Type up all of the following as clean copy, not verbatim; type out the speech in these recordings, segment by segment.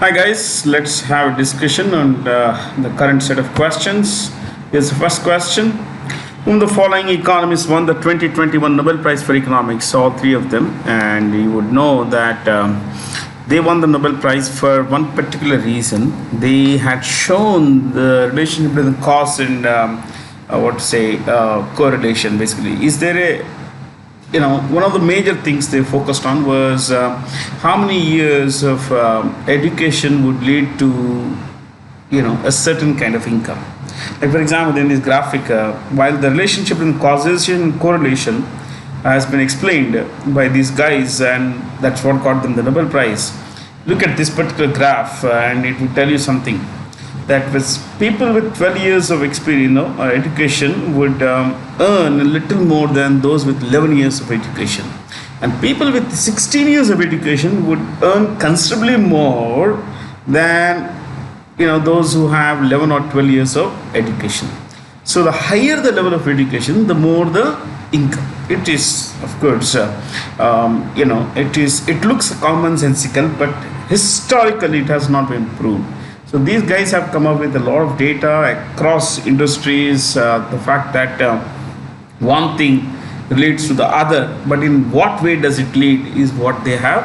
Hi guys, let's have a discussion on the current set of questions. Here's the first question. Whom the following economists won the 2021 Nobel Prize for Economics? All three of them. And you would know that they won the Nobel Prize for one particular reason. They had shown the relationship between cause and correlation basically. Is there a one of the major things they focused on was how many years of education would lead to a certain kind of income. Like for example, in this graphic, while the relationship in causation and correlation has been explained by these guys, and that's what got them the Nobel Prize. Look at this particular graph, and it will tell you something. That was people with 12 years of experience, education would earn a little more than those with 11 years of education, and people with 16 years of education would earn considerably more than those who have 11 or 12 years of education. So the higher the level of education, the more the income. It is, of course, it looks commonsensical, but historically it has not been proved. So these guys have come up with a lot of data across industries, the fact that one thing relates to the other, but in what way does it lead is what they have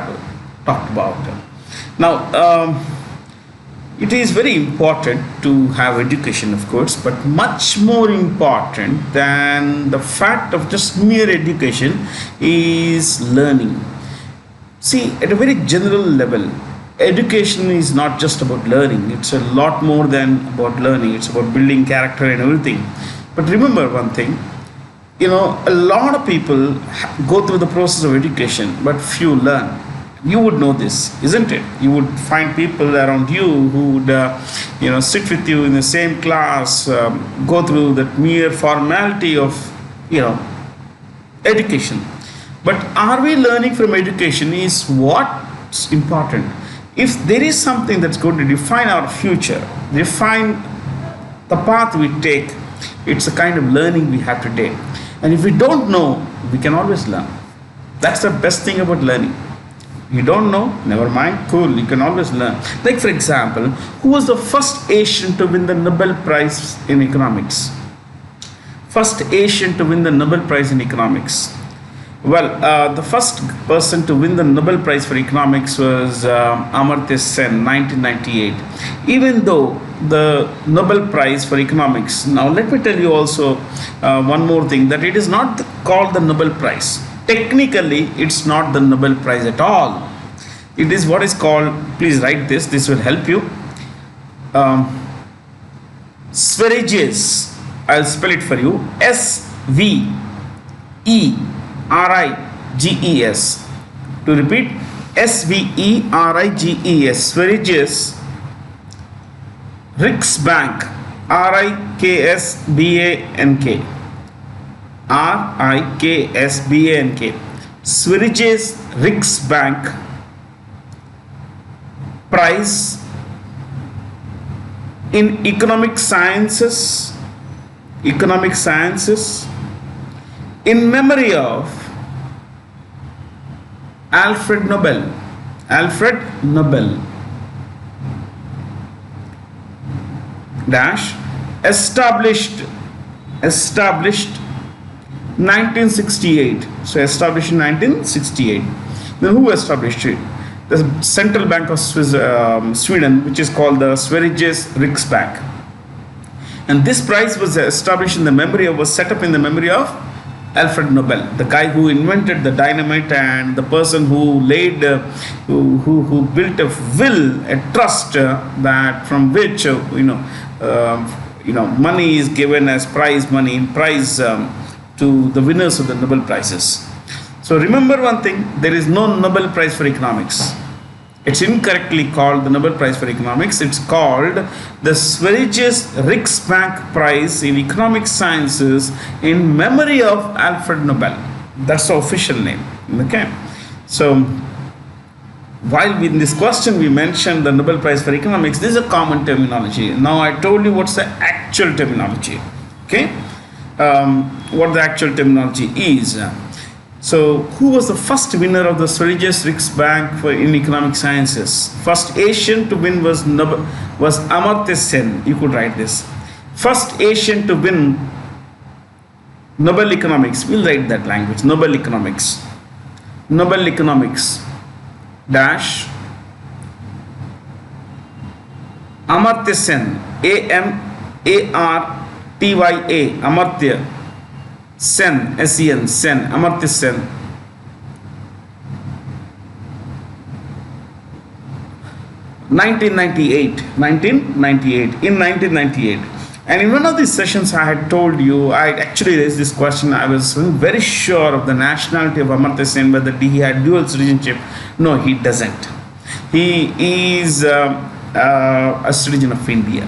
talked about. Now, it is very important to have education, of course, but much more important than the fact of just mere education is learning. See, at a very general level, education is not just about learning. It's a lot more than about learning. It's about building character and everything. But remember one thing, a lot of people go through the process of education, but few learn. You would know this, isn't it? You would find people around you who would, sit with you in the same class, go through that mere formality of, education. But are we learning from education is what's important. If there is something that's going to define our future, define the path we take, it's a kind of learning we have to take. And if we don't know, we can always learn. That's the best thing about learning. You don't know, never mind, cool, you can always learn. Like for example, who was the first Asian to win the Nobel Prize in economics? First Asian to win the Nobel Prize in economics. Well, the first person to win the Nobel Prize for Economics was Amartya Sen, 1998. Even though the Nobel Prize for Economics, now let me tell you also one more thing, that it is not called the Nobel Prize. Technically, it's not the Nobel Prize at all. It is what is called, please write this will help you. Sveriges, I'll spell it for you, SVERIGES. To repeat, SVERIGES, Sveriges Riksbank, RIKSBANK, RIKSBANK, Sveriges Riksbank Prize in Economic Sciences, in memory of Alfred Nobel, dash, established 1968. So established in 1968. Then who established it? The Central Bank of Sweden, which is called the Sveriges Riksbank. And this prize was established in the memory was set up in the memory of Alfred Nobel, the guy who invented the dynamite and the person who laid, who built a trust that from which money is given as prize money, to the winners of the Nobel Prizes. So remember one thing, there is no Nobel Prize for Economics. It's incorrectly called the Nobel Prize for Economics. It's called the Sveriges Riksbank Prize in Economic Sciences in memory of Alfred Nobel. That's the official name. Okay. So while in this question we mentioned the Nobel Prize for Economics, this is a common terminology. Now I told you what's the actual terminology. Okay. What the actual terminology is. So, who was the first winner of the Swedish Riksbank for in economic sciences? First Asian to win was Amartya Sen. You could write this. First Asian to win Nobel Economics. We'll write that language. Nobel Economics. Nobel Economics. Dash. Amartya Sen. Amartya. Amartya. Sen, S-E-N, Sen, Amartya Sen. 1998. In 1998. And in one of these sessions I had told you, I actually raised this question. I was very sure of the nationality of Amartya Sen, whether he had dual citizenship. No, he doesn't. He is a citizen of India.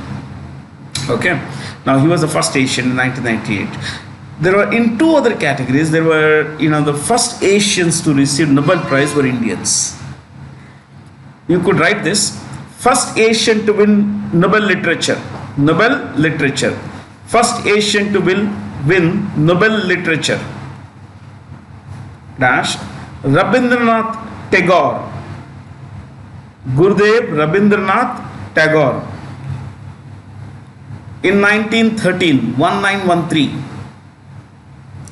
Okay. Now, he was the first Asian in 1998. There were, in two other categories, there were, the first Asians to receive Nobel Prize were Indians. You could write this. First Asian to win Nobel Literature. Nobel Literature. First Asian to win Nobel Literature. Dash. Rabindranath Tagore. Gurudev Rabindranath Tagore. In 1913, 1913.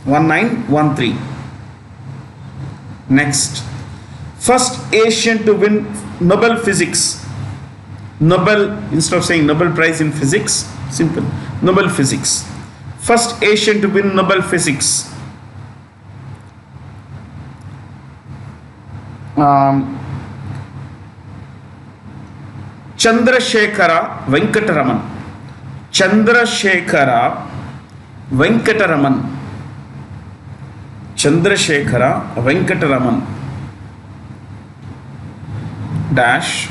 1913. Next, first Asian to win Nobel Physics. Nobel, instead of saying Nobel Prize in Physics, simple, Nobel Physics. First Asian to win Nobel Physics. Chandrasekhara Venkataraman. Chandrasekhara Venkataraman. Chandrasekhara Venkataraman. Dash.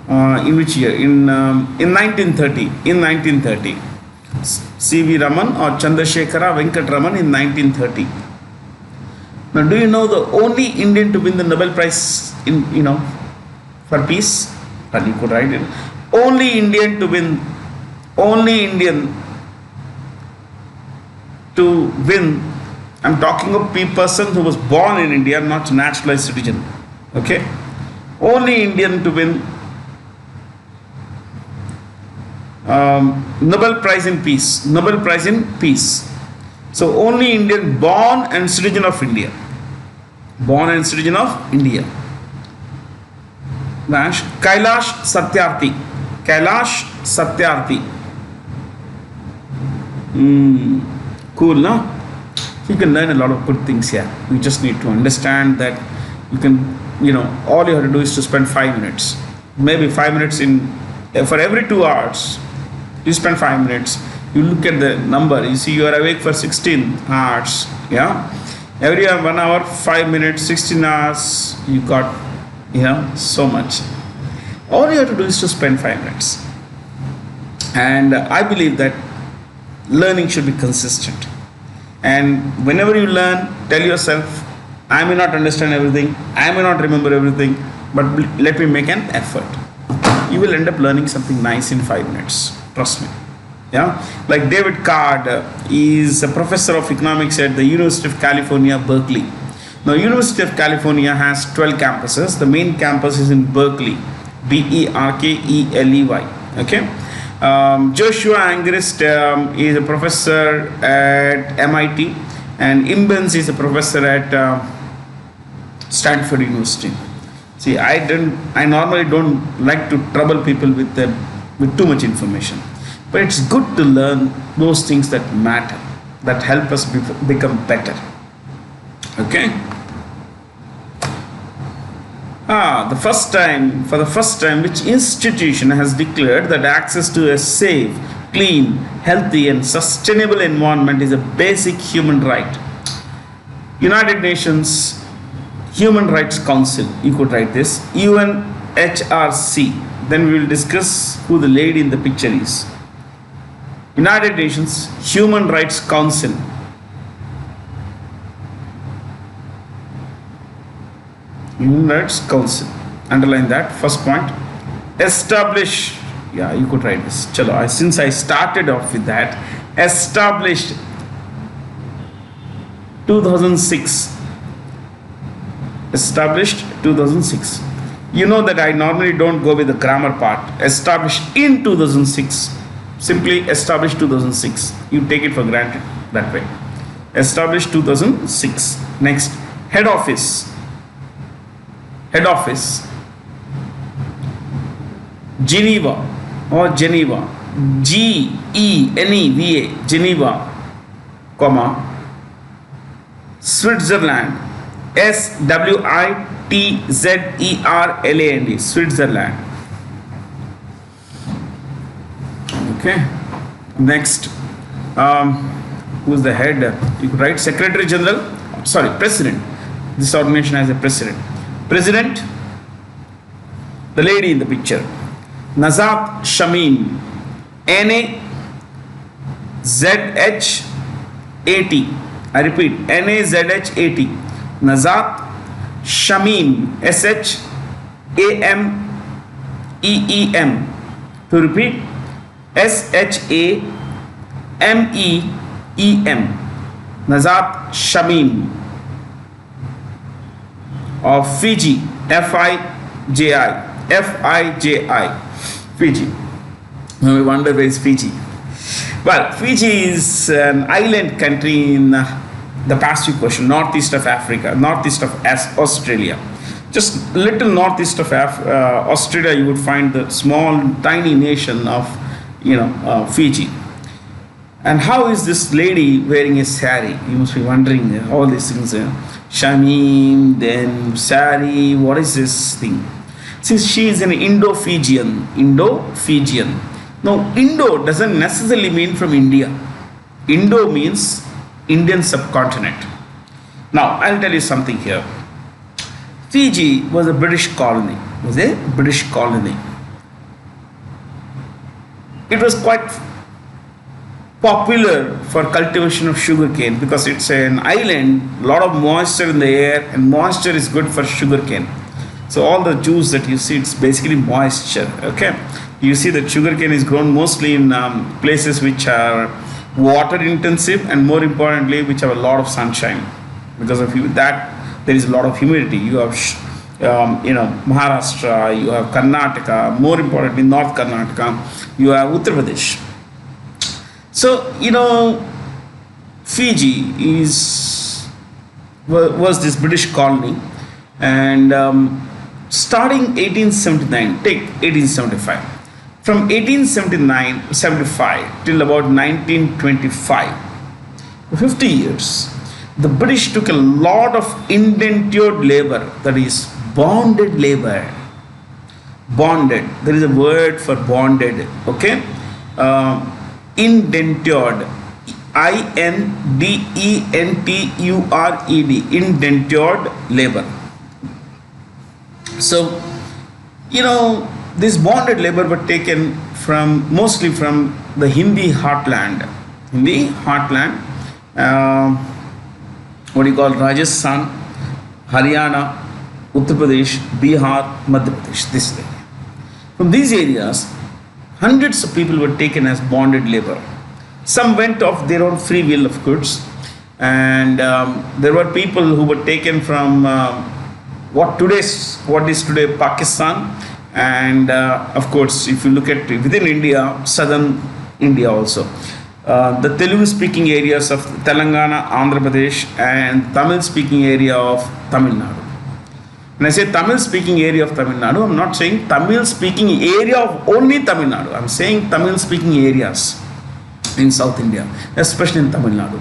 In which year? In 1930. In 1930. C.V. Raman or Chandrasekhara Venkataraman in 1930. Now, do you know the only Indian to win the Nobel Prize in for peace? And you could write it. Only Indian to win. Only Indian to win. I'm talking of a person who was born in India, not a naturalized citizen. Okay? Only Indian to win Nobel Prize in Peace. Nobel Prize in Peace. So only Indian born and citizen of India. Born and citizen of India. Kailash Satyarthi. Kailash Satyarthi. Cool, no? You can learn a lot of good things here. You just need to understand that you can, all you have to do is to spend 5 minutes. Maybe 5 minutes for every 2 hours. You spend 5 minutes. You look at the number. You see you are awake for 16 hours. Yeah? Every 1 hour, 5 minutes, 16 hours. You got, so much. All you have to do is to spend 5 minutes. And I believe that learning should be consistent. And whenever you learn, tell yourself, I may not understand everything, I may not remember everything, but let me make an effort. You will end up learning something nice in 5 minutes. Trust me. Yeah, like David Card is a professor of economics at the University of California, Berkeley. Now, University of California has 12 campuses. The main campus is in Berkeley, Berkeley. Okay. Joshua Angrist is a professor at MIT, and Imbens is a professor at Stanford University. See, I normally don't like to trouble people with too much information, but it's good to learn those things that matter, that help us become better. Okay. For the first time, which institution has declared that access to a safe, clean, healthy and sustainable environment is a basic human right? United Nations Human Rights Council. You could write this. UNHRC. Then we will discuss who the lady in the picture is. United Nations Human Rights Council. Human Rights Council. Underline that. First point. Establish. Yeah, you could write this. Chalo, since I started off with that. Established 2006. Established 2006. You know that I normally don't go with the grammar part. Established in 2006. Simply established 2006. You take it for granted that way. Established 2006. Next, head office. Head office. Geneva or Geneva. Geneva. Geneva, comma, Switzerland. Switzerland. Switzerland. Okay. Next, who's the head? You could write Secretary General. Sorry, President. This organization has a president. President, the lady in the picture, Nazat Shamim. NAZHAT. I repeat, NAZHAT. Nazat Shamim. SHAMEEM. To repeat, SHAMEEM. Nazat Shamim of Fiji. FIJI. Fiji. Now we wonder where is Fiji. Well, Fiji is an island country in the Pacific Ocean, northeast of Africa, northeast of Australia. Just little northeast of Australia, you would find the small, tiny nation of, Fiji. And how is this lady wearing a sari? You must be wondering all these things. Shamim, then sari. What is this thing? Since she is an Indo-Fijian. Now, Indo doesn't necessarily mean from India. Indo means Indian subcontinent. Now, I'll tell you something here. Fiji was a British colony. It was quite popular for cultivation of sugarcane because it's an island, a lot of moisture in the air, and moisture is good for sugarcane. So all the juice that you see, it's basically moisture. Okay, you see that sugarcane is grown mostly in places which are water intensive, and more importantly, which have a lot of sunshine. Because of that, there is a lot of humidity. You have, Maharashtra, you have Karnataka, more importantly, North Karnataka, you have Uttar Pradesh. So, Fiji was this British colony, and starting 1879, take 1875. From 1875 till about 1925, 50 years, the British took a lot of indentured labor, that is bonded labor. Bonded, there is a word for bonded, okay? Indentured, INDENTURED, indentured labor. So, this bonded labor were taken mostly from the Hindi heartland. Rajasthan, Haryana, Uttar Pradesh, Bihar, Madhya Pradesh, this area. From these areas, hundreds of people were taken as bonded labor. Some went of their own free will, of course, and there were people who were taken from what is today Pakistan, and of course, if you look at within India, southern India also, the Telugu-speaking areas of Telangana, Andhra Pradesh, and Tamil-speaking area of Tamil Nadu. When I say Tamil-speaking area of Tamil Nadu, I'm not saying Tamil-speaking area of only Tamil Nadu. I'm saying Tamil-speaking areas in South India, especially in Tamil Nadu.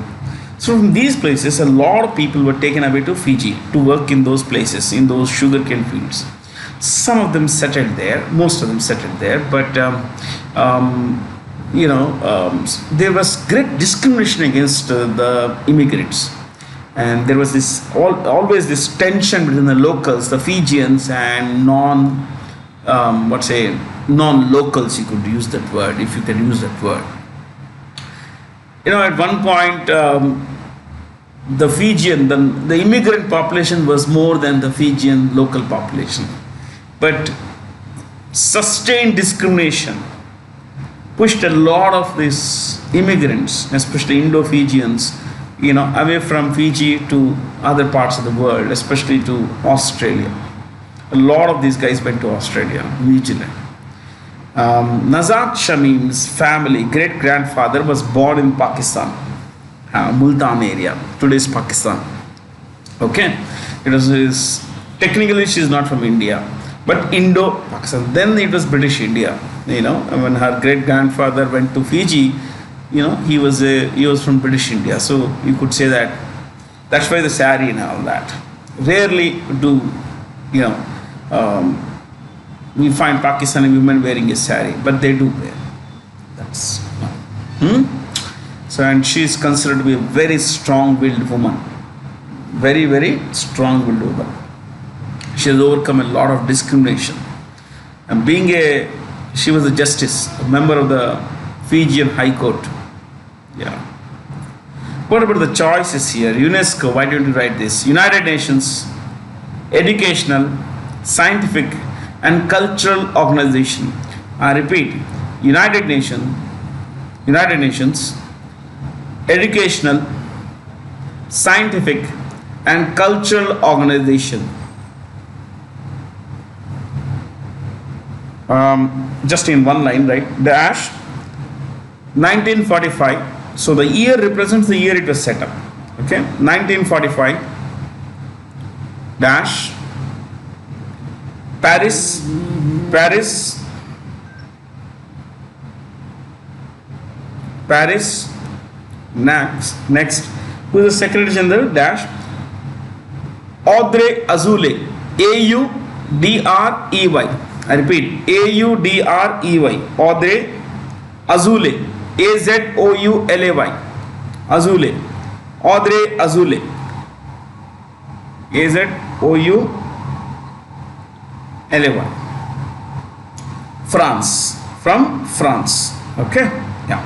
So from these places, a lot of people were taken away to Fiji to work in those places, in those sugarcane fields. Some of them settled there, most of them settled there, but there was great discrimination against the immigrants. And there was always this tension between the locals, the Fijians, and non-locals, you could use that word, if you can use that word. At one point, the Fijian, the immigrant population was more than the Fijian local population. But sustained discrimination pushed a lot of these immigrants, especially Indo-Fijians, away from Fiji to other parts of the world, especially to Australia. A lot of these guys went to Australia, New Zealand. Nazat Shamim's family, great grandfather, was born in Pakistan, Multan area, today's Pakistan. Okay, technically she's not from India, but Indo-Pakistan. Then it was British India. When her great grandfather went to Fiji, he was from British India. So you could say that. That's why the sari and all that. Rarely do we find Pakistani women wearing a sari, but they do wear. That's so, and she is considered to be a very strong-willed woman, very, very strong-willed woman. She has overcome a lot of discrimination, and she was a justice, a member of the Fijian High Court. Yeah. What about the choices here? UNESCO, why don't you write this? United Nations, educational, scientific, and cultural organization. I repeat, United Nations, educational, scientific, and cultural organization. Just in one line, right? Dash 1945. So the year represents the year it was set up. Okay, 1945 dash Paris. Next, who is the Secretary General? Dash Audrey Azoulay, Audrey. I repeat, Audrey, Audrey Azoulay, Azoulay, Azoulay, Audrey Azoulay, Azoulay, France, from France. Okay, yeah,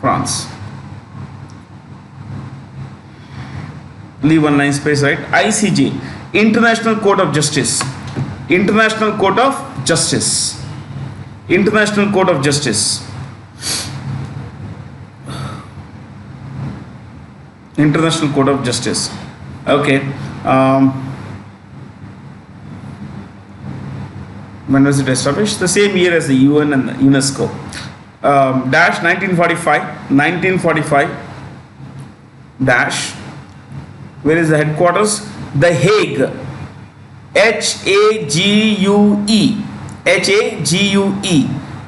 France. Leave one line space, right? ICJ, International Court of Justice. International Court of Justice. International Court of Justice. International Court of Justice. Okay. When was it established? The same year as the UN and the UNESCO. Dash 1945. Dash. Where is the headquarters? The Hague. Hague.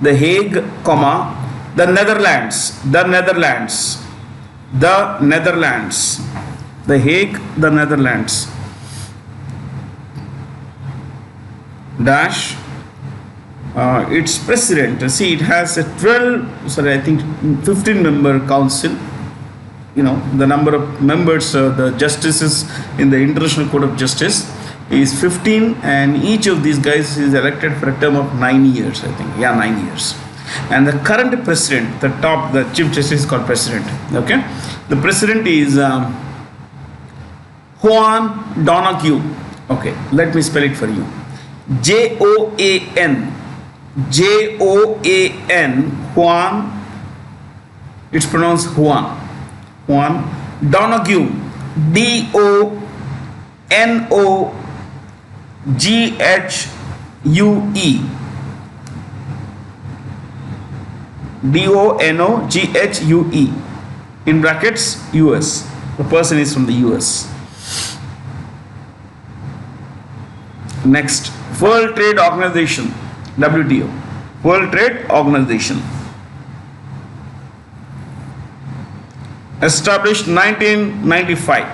The Hague, comma, the Netherlands. The Hague, the Netherlands. Dash. Its president. See, it has a 15-member council. The number of members, the justices in the International Court of Justice is 15, and each of these guys is elected for a term of 9 years, I think. Yeah, 9 years. And the current president, the chief justice is called president. Okay, the president is Juan Donoghue. Okay, let me spell it for you. Joan, Juan. It's pronounced Juan. Donoghue, Donoghue, Donoghue, in brackets US. The person is from the US. Next, World Trade Organization, WTO. World Trade Organization. Established 1995.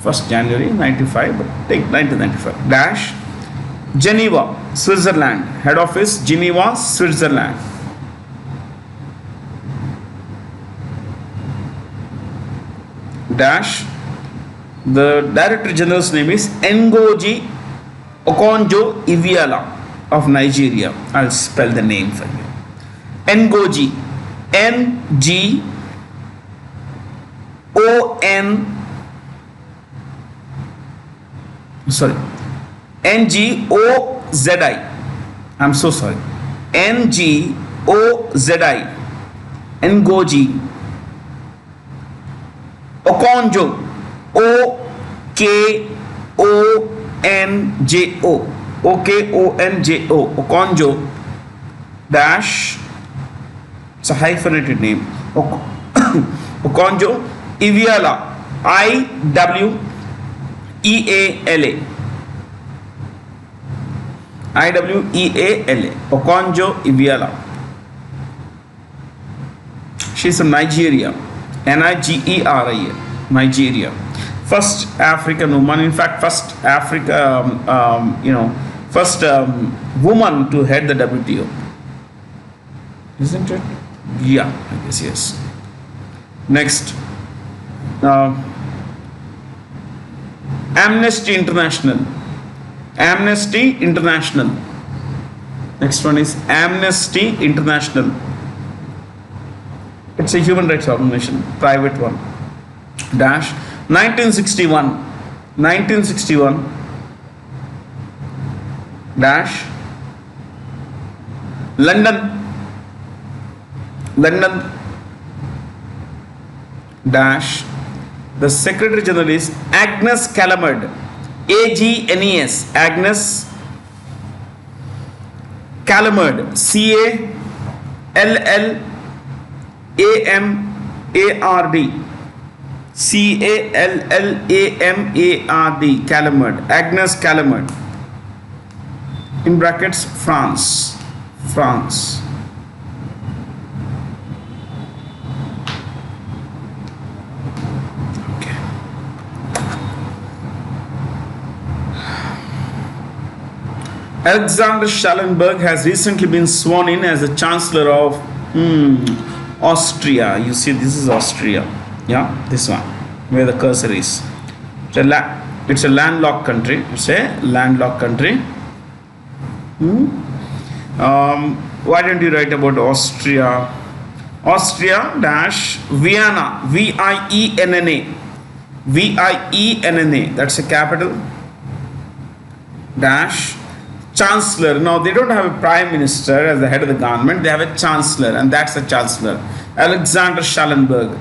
1st January 95, but take 1995. Dash Geneva, Switzerland. Head office Geneva, Switzerland. Dash the Director General's name is Ngozi Okonjo-Iweala of Nigeria. I'll spell the name for you. Ngozi, Ngozi. I'm so sorry. Ngozi Ngozi Okonjo, Okonjo, Okonjo, Okonjo dash, it's a hyphenated name, Okonjo Iweala, Iweala, Iweala, Okonjo Iweala. She's from Nigeria, Nigeria, Nigeria. First African woman, in fact, first first woman to head the WTO. Isn't it? Yeah, I guess yes. Next, Amnesty International. Amnesty International. Next one is Amnesty International. It's a human rights organization, private one. Dash 1961 dash London dash, the Secretary General is Agnes Callamard, Agnes, Agnes Callamard, Callamard, Callamard, Callamard, Agnes Callamard, in brackets France. Okay. Alexander Schallenberg has recently been sworn in as the Chancellor of Austria. You see, this is Austria. Yeah, this one, where the cursor is. It's a landlocked country. It's a landlocked country. Why don't you write about Austria? Austria dash Vienna, Vienna, Vienna. That's a capital. Dash Chancellor. Now they don't have a prime minister as the head of the government. They have a chancellor, and that's the chancellor, Alexander Schallenberg.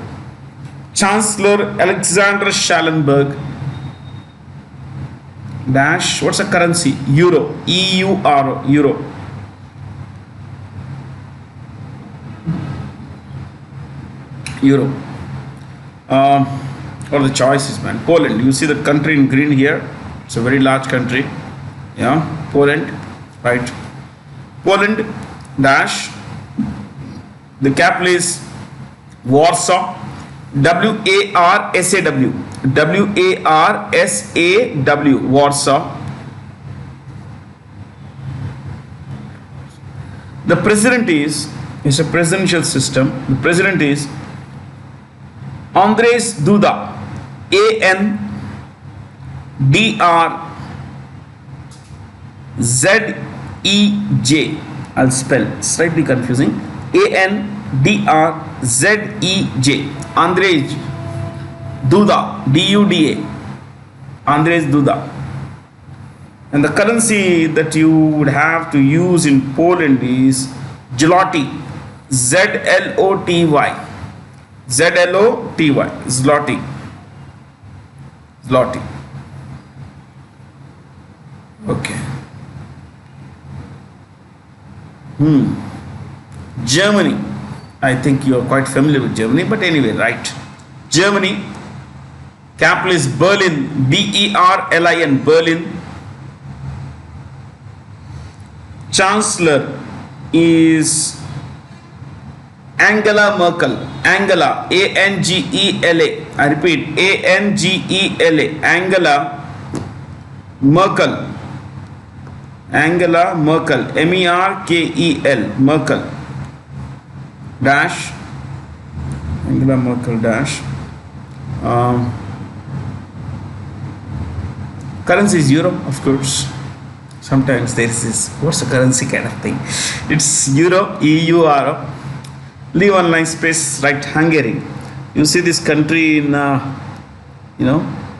Chancellor Alexander Schallenberg. Dash, what's the currency? Euro, EUR, euro. Euro. What are the choices, man? Poland. You see the country in green here? It's a very large country. Yeah, Poland, right? Poland. Dash. The capital is Warsaw. WARSAW, Warsaw. The president is a presidential system. The president is Andrzej Duda, ANDRZEJ. I'll spell, slightly confusing. ANDRZEJ. Andrzej Duda, DUDA. Andrzej Duda. And the currency that you would have to use in Poland is zloty. ZLOTY. ZLOTY. Zloty. Zloty. Okay. Germany. I think you are quite familiar with Germany, but anyway, right. Germany. Capital is Berlin. BERLIN. Berlin. Chancellor is Angela Merkel. Angela. ANGELA. I repeat. ANGELA. Angela Merkel. Angela Merkel. MERKEL. Merkel. Dash. Angela Merkel dash. Currency is euro, of course. Sometimes there is this, what's the currency kind of thing? It's euro, EUR. Leave one line space, right? Hungary. You see this country in,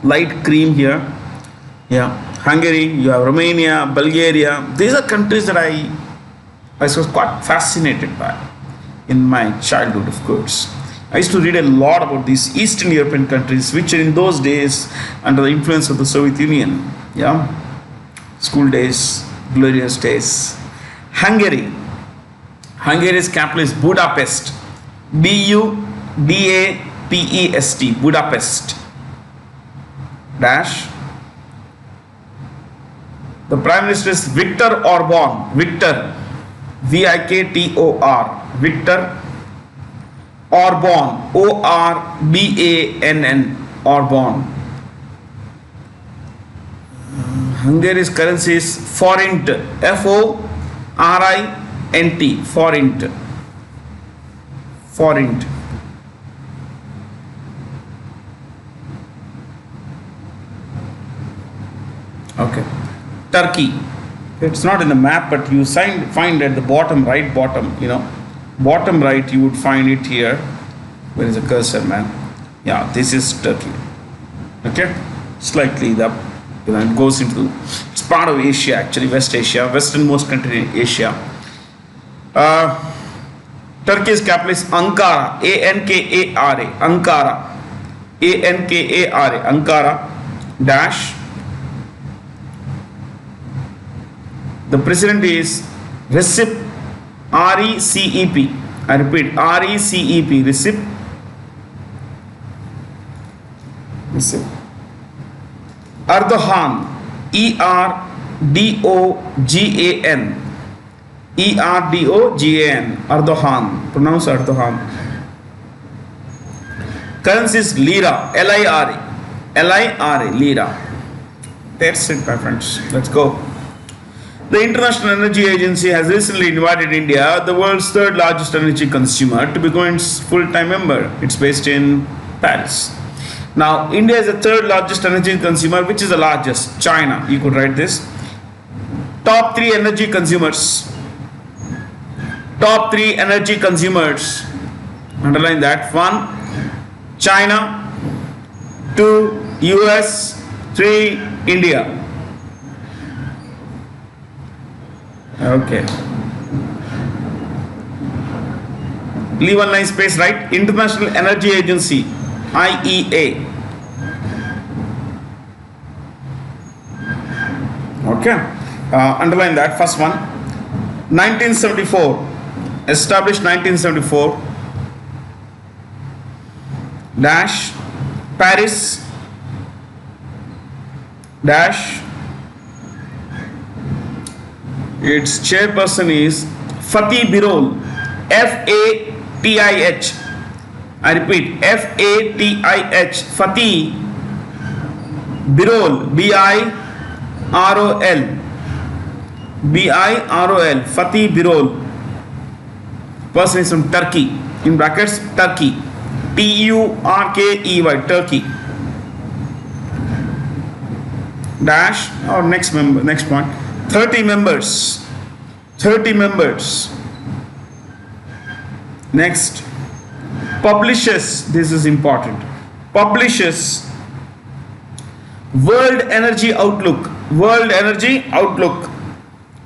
light cream here. Yeah, Hungary. You have Romania, Bulgaria. These are countries that I was quite fascinated by. in my childhood, of course. I used to read a lot about these Eastern European countries, which in those days under the influence of the Soviet Union. Yeah, school days, glorious days. Hungary. Hungary's capital is Budapest. Budapest. Budapest. Dash. The Prime Minister is Viktor Orban. Viktor. Viktor. Viktor Orban. Orbann. Orban. Hungary's currency is forint. Forint. Forint. Forint. Okay. Turkey. It's not in the map, but you find at the bottom, right bottom, bottom right, you would find it here. Where is the cursor, man? Yeah, this is Turkey. Okay, slightly up. It goes into, it's part of Asia actually, West Asia, westernmost country in Asia. Turkey's capital is Ankara. Ankara. Ankara. Ankara. Ankara. Dash. The president is Recep. Recep. I repeat, Recep. Recep. Recep. Erdogan. Erdogan. Erdogan. Erdogan. Pronounce Erdogan. Currency is lira. Lira. Lira. Lira. That's it, my friends. Let's go. The International Energy Agency has recently invited India, the world's third largest energy consumer, to become its full-time member. It's based in Paris. Now, India is the third largest energy consumer. Which is the largest? China. You could write this. Top 3 energy consumers. Top 3 energy consumers. Underline that. 1. China. 2. US. 3. India. Okay. Leave one line space, right? International Energy Agency. IEA. Okay. Underline that. First one. 1974. Established 1974. Dash. Paris. Dash. Its chairperson is Fatih Birol. Fatih. I repeat, Fatih. Fatih Birol. Birol. Birol. Fatih Birol. Person is from Turkey. In brackets, Turkey. Turkey. Turkey. Dash. Or next point. 30 members. 30 members. Next. Publishes. This is important. Publishes World Energy Outlook. World Energy Outlook.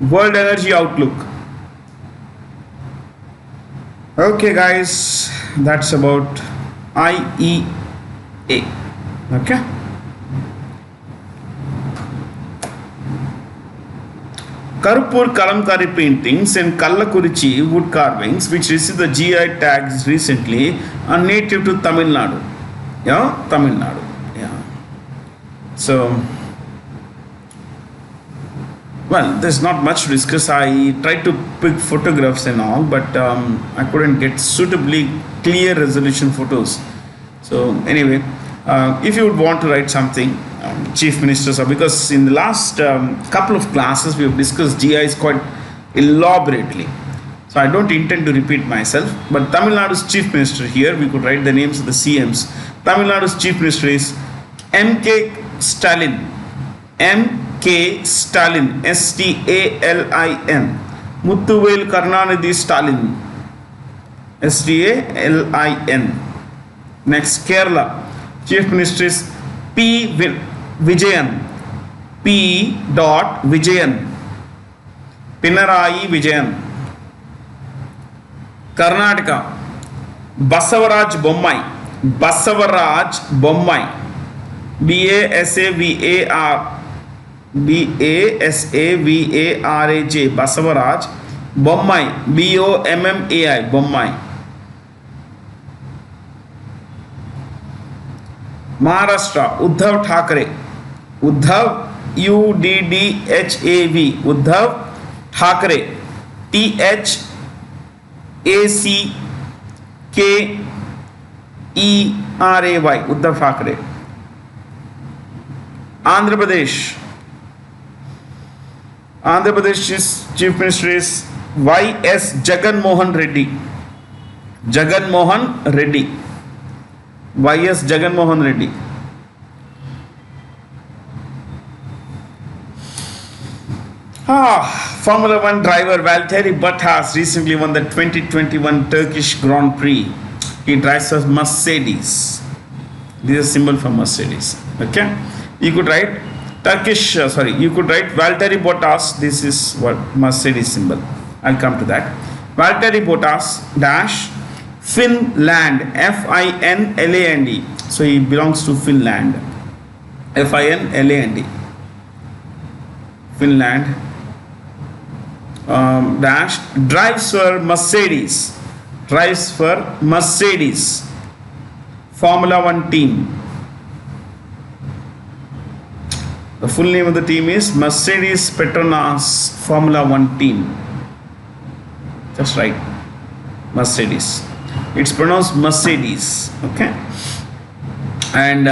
World Energy Outlook. Okay, guys. That's about IEA. Okay. Karpur Kalamkari paintings and Kallakurichi wood carvings, which received the GI tags recently, are native to Tamil Nadu. Yeah, Tamil Nadu. Yeah. So, well, there's not much to discuss. I tried to pick photographs and all, but I couldn't get suitably clear resolution photos. So, anyway, if you would want to write something, chief ministers, or because in the last couple of classes we have discussed GIs quite elaborately, so I don't intend to repeat myself. But Tamil Nadu's chief minister, here we could write the names of the CMs. Tamil Nadu's chief minister is M.K. Stalin. M.K. Stalin. Stalin. Muthuvel Karunanidhi Stalin. Stalin. Next, Kerala chief minister is P. Vijayan. P. Vijayan. Pinarayi Vijayan. Karnataka, Basavaraj Bommai. Basavaraj Bommai. Basavaraj. Basavaraj Bommai. Bommai. Bommai. Maharashtra, Uddhav Thackeray. Uddhav, Uddhav, Uddhav Thackeray. Thackeray. Uddhav Thackeray. Andhra Pradesh's Chief Minister is Y.S. Jagan Mohan Reddy. Jagan Mohan Reddy. Y.S. Jagan Mohan Reddy. Formula One driver Valtteri Bottas recently won the 2021 Turkish Grand Prix. He drives a Mercedes. This is a symbol for Mercedes. Okay, you could write you could write Valtteri Bottas. This is what Mercedes symbol. I'll come to that. Valtteri Bottas dash Finland. Finland. So he belongs to Finland. Finland. Finland. Dash drives for Mercedes. Formula One team. The full name of the team is Mercedes Petronas Formula One team. Just right. Mercedes. It's pronounced Mercedes. Okay. And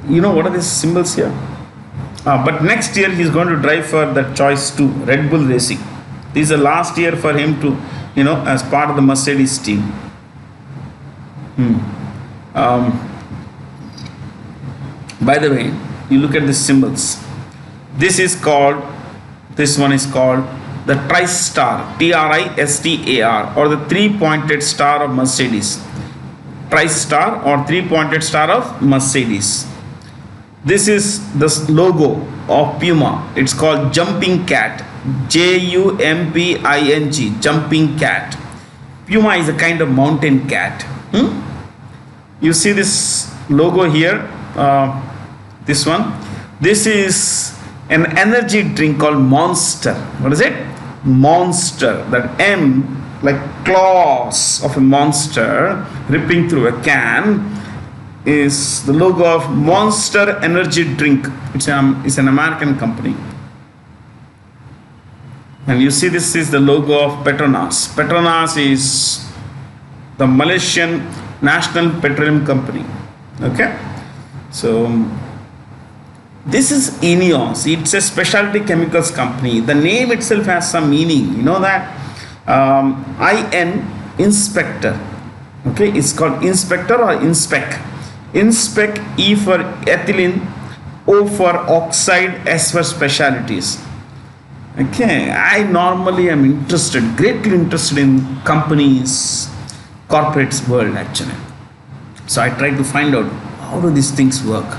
you know what are these symbols here? But next year he's going to drive for the Choice 2 Red Bull Racing. This is the last year for him to, as part of the Mercedes team. By the way, you look at the symbols. This one is called the Tri-Star, Tristar, or the three-pointed star of Mercedes. Tri-Star or three-pointed star of Mercedes. This is the logo of Puma. It's called Jumping Cat. Jumping, Jumping Cat. Puma is a kind of mountain cat. You see this logo here, this one. This is an energy drink called Monster. What is it? Monster. That M, like claws of a monster ripping through a can, is the logo of Monster Energy Drink. It's an American company. And you see this is the logo of Petronas. Petronas is the Malaysian National Petroleum Company. Okay. So this is INEOS. It's a specialty chemicals company. The name itself has some meaning. You know that? IN, inspector. Okay. It's called inspector or inspec. Inspec, E for ethylene, O for oxide, S for specialties. Okay, I normally am greatly interested in companies, corporates world actually. So I try to find out how do these things work.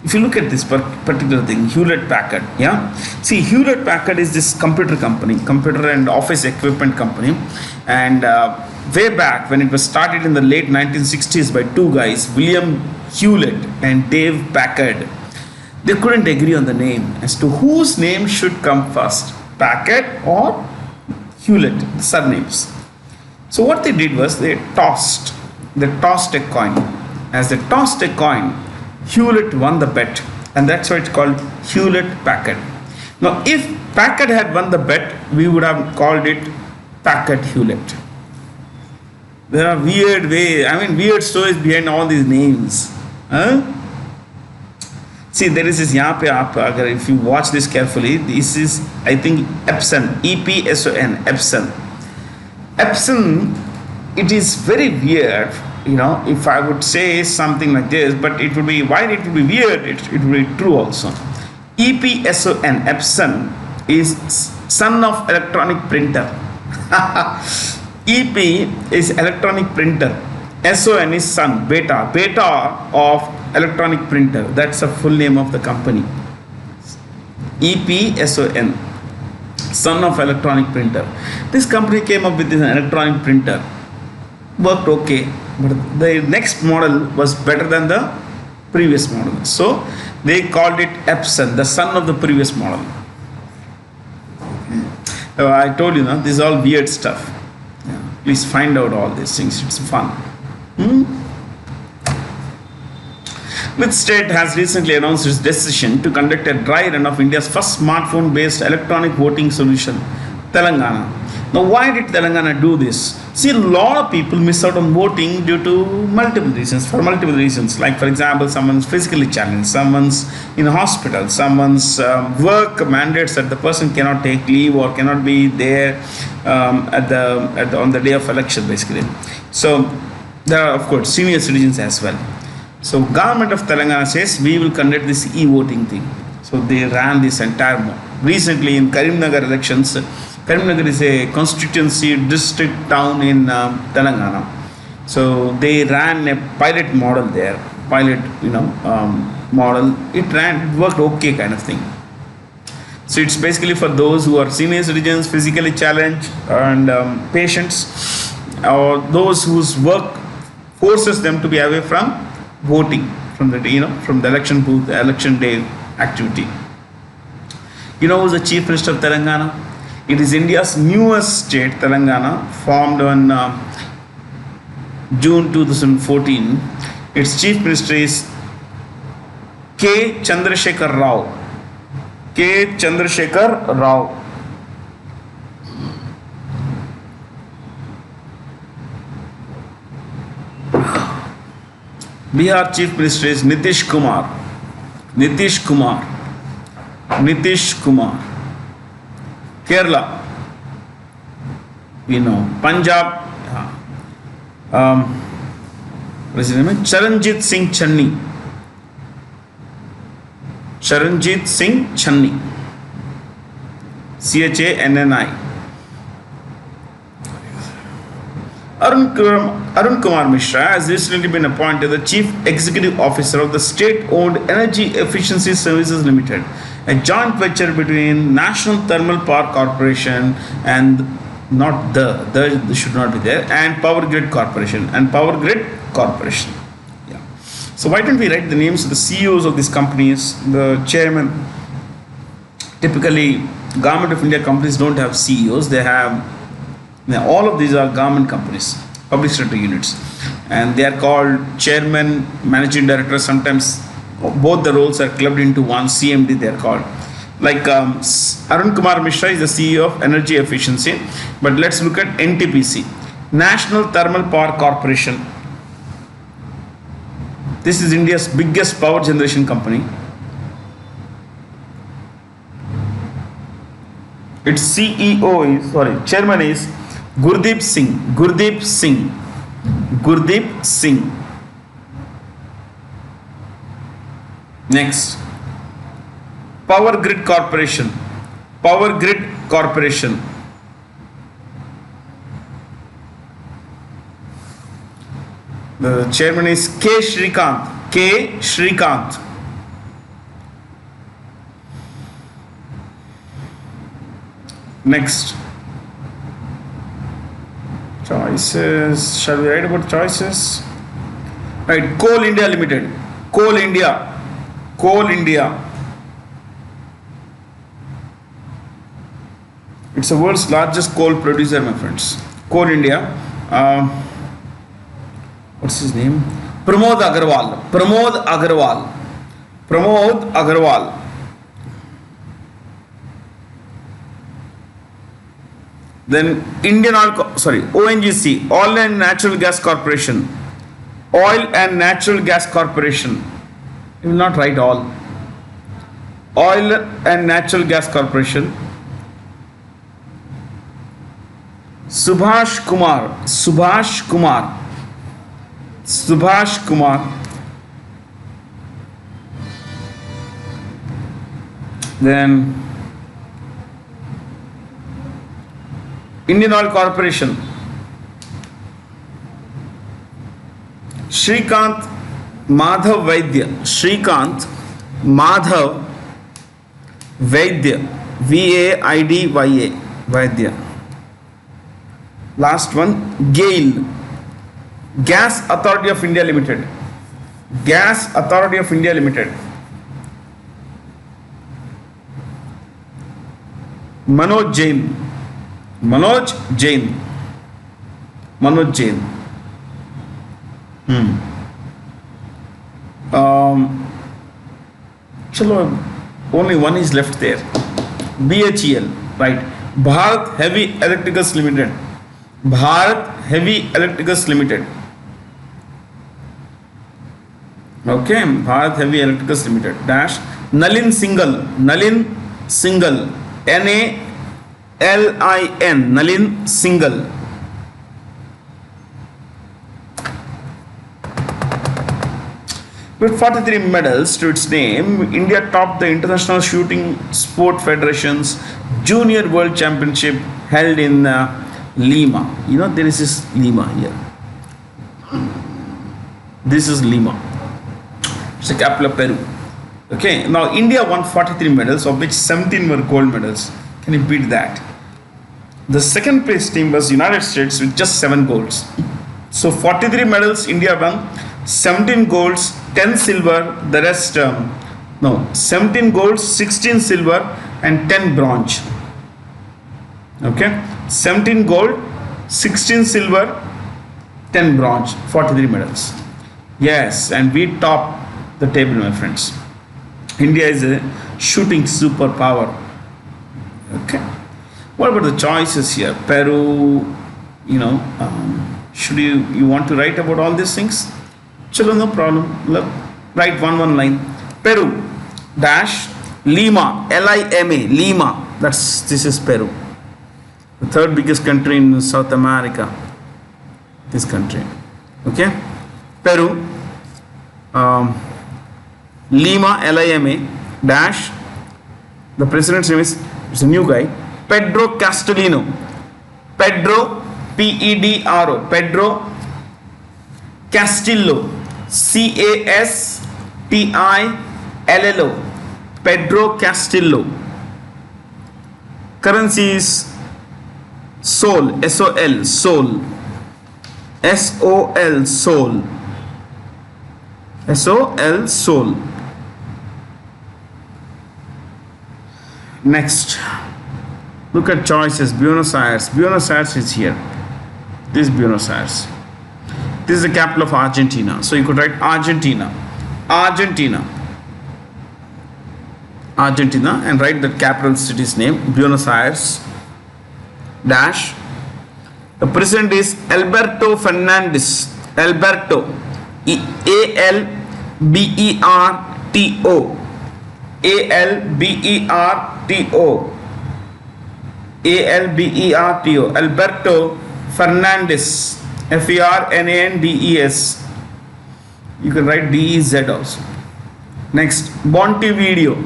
If you look at this particular thing, Hewlett Packard, yeah. See, Hewlett Packard is this computer and office equipment company, and way back when it was started in the late 1960s by two guys, William Hewlett and Dave Packard, they couldn't agree on the name as to whose name should come first, Packard or Hewlett, the surnames. So what they did was they tossed a coin. As they tossed a coin, Hewlett won the bet, and that's why it's called Hewlett Packard. Now, if Packard had won the bet, we would have called it Packard Hewlett. There are weird stories behind all these names. See, there is this if you watch this carefully, this is, I think, Epson, E-P-S-O-N, Epson. Epson, it is very weird, if I would say something like this, but it would be, while it would be weird, it would be true also. E-P-S-O-N, Epson, is son of electronic printer. EP is electronic printer. SON is son, beta of electronic printer. That's the full name of the company. EPSON, son of electronic printer. This company came up with an electronic printer. Worked okay, but the next model was better than the previous model. So they called it Epson, the son of the previous model. I told you, this is all weird stuff. Yeah. Please find out all these things. It's fun. Which state has recently announced its decision to conduct a dry run of India's first smartphone-based electronic voting solution, Telangana. Now, why did Telangana do this? See, a lot of people miss out on voting due to multiple reasons. For multiple reasons, like for example, someone's physically challenged, someone's in a hospital, someone's work mandates that the person cannot take leave or cannot be there on the day of election, basically. So there are, of course, senior citizens as well. So government of Telangana says we will conduct this e-voting thing. So they ran this entire recently in Karimnagar elections. Karimnagar is a constituency district town in Telangana. So they ran a pilot model there, model. It worked okay kind of thing. So it's basically for those who are senior citizens, physically challenged, and patients, or those whose work forces them to be away from voting, from the election booth, the election day activity. Who's the Chief Minister of Telangana? It is India's newest state, Telangana, formed on June 2014. Its Chief Minister is K. Chandrasekhar Rao. K. Chandrasekhar Rao. Bihar Chief Minister is Nitish Kumar. Nitish Kumar. Nitish Kumar. Kerala, Punjab, what is his name? Charanjit Singh Channi. Charanjit Singh Channi. Channi. Arun Kumar Mishra has recently been appointed the Chief Executive Officer of the state-owned Energy Efficiency Services Limited, a joint venture between National Thermal Power Corporation and the should not be there, and Power Grid Corporation Yeah. So why don't we write the names of the CEOs of these companies, the chairman? Typically, Government of India companies don't have CEOs. They have, all of these are government companies, public sector units, and they are called chairman, managing director. Sometimes both the roles are clubbed into one, CMD they are called. Like Arun Kumar Mishra is the CEO of Energy Efficiency, but let's look at NTPC, National Thermal Power Corporation. This is India's biggest power generation company. Its chairman is Gurdeep Singh. Next, Power Grid Corporation. The chairman is K. Shrikant. Next, choices. Shall we write about choices? Right, Coal India Limited. Coal India. It's the world's largest coal producer, my friends. Coal India. What's his name? Pramod Agarwal. Then ONGC, Oil and Natural Gas Corporation. You will not write all. Oil and Natural Gas Corporation. Subhash Kumar. Then Indian Oil Corporation. Shrikant Madhav Vaidya. VAIDYA, Vaidya. Last one, GAIL, Gas Authority of India Limited. Gas Authority of India Limited. Manoj Jain. Manoj Jain. Manoj Jain. Chalo, only one is left there. BHEL, right? Bharat Heavy Electricals Limited. Bharat Heavy Electricals Limited. Okay, Bharat Heavy Electricals Limited. Dash Nalin Singhal. Nalin Singhal. NALIN. Nalin Singhal. With 43 medals to its name, India topped the International Shooting Sport Federation's Junior World Championship held in Lima. You know, there is this Lima here. This is Lima. It's the capital of Peru. Okay, now India won 43 medals, of which 17 were gold medals. Can you beat that? The second place team was United States with just 7 golds. So 43 medals India won, 17 golds, 10 silver, the rest, 17 golds, 16 silver and 10 bronze. Okay, 17 gold, 16 silver, 10 bronze, 43 medals. Yes, and we top the table, my friends. India is a shooting superpower. Okay, what about the choices here? Peru, should you want to write about all these things? Chalo, no problem. Look, write one line. Peru dash Lima, Lima, Lima. This is Peru, the third biggest country in South America. This country, okay. Peru, Lima, Lima dash. The president's name is a new guy, Pedro Castellino. Pedro, Pedro, Pedro Castillo, Castillo, Pedro Castillo. Currency is Sol, SOL, Sol, SOL, Sol, SOL, Sol. Next, look at choices. Buenos Aires. Buenos Aires is here. This is Buenos Aires. This is the capital of Argentina. So you could write Argentina, Argentina, Argentina, and write the capital city's name, Buenos Aires. Dash. The president is Alberto Fernandez. Alberto, ALBERTO, ALBERTO, ALBERTO, Alberto Fernandez, FERNANDES. You can write DEZ also. Next, Montevideo.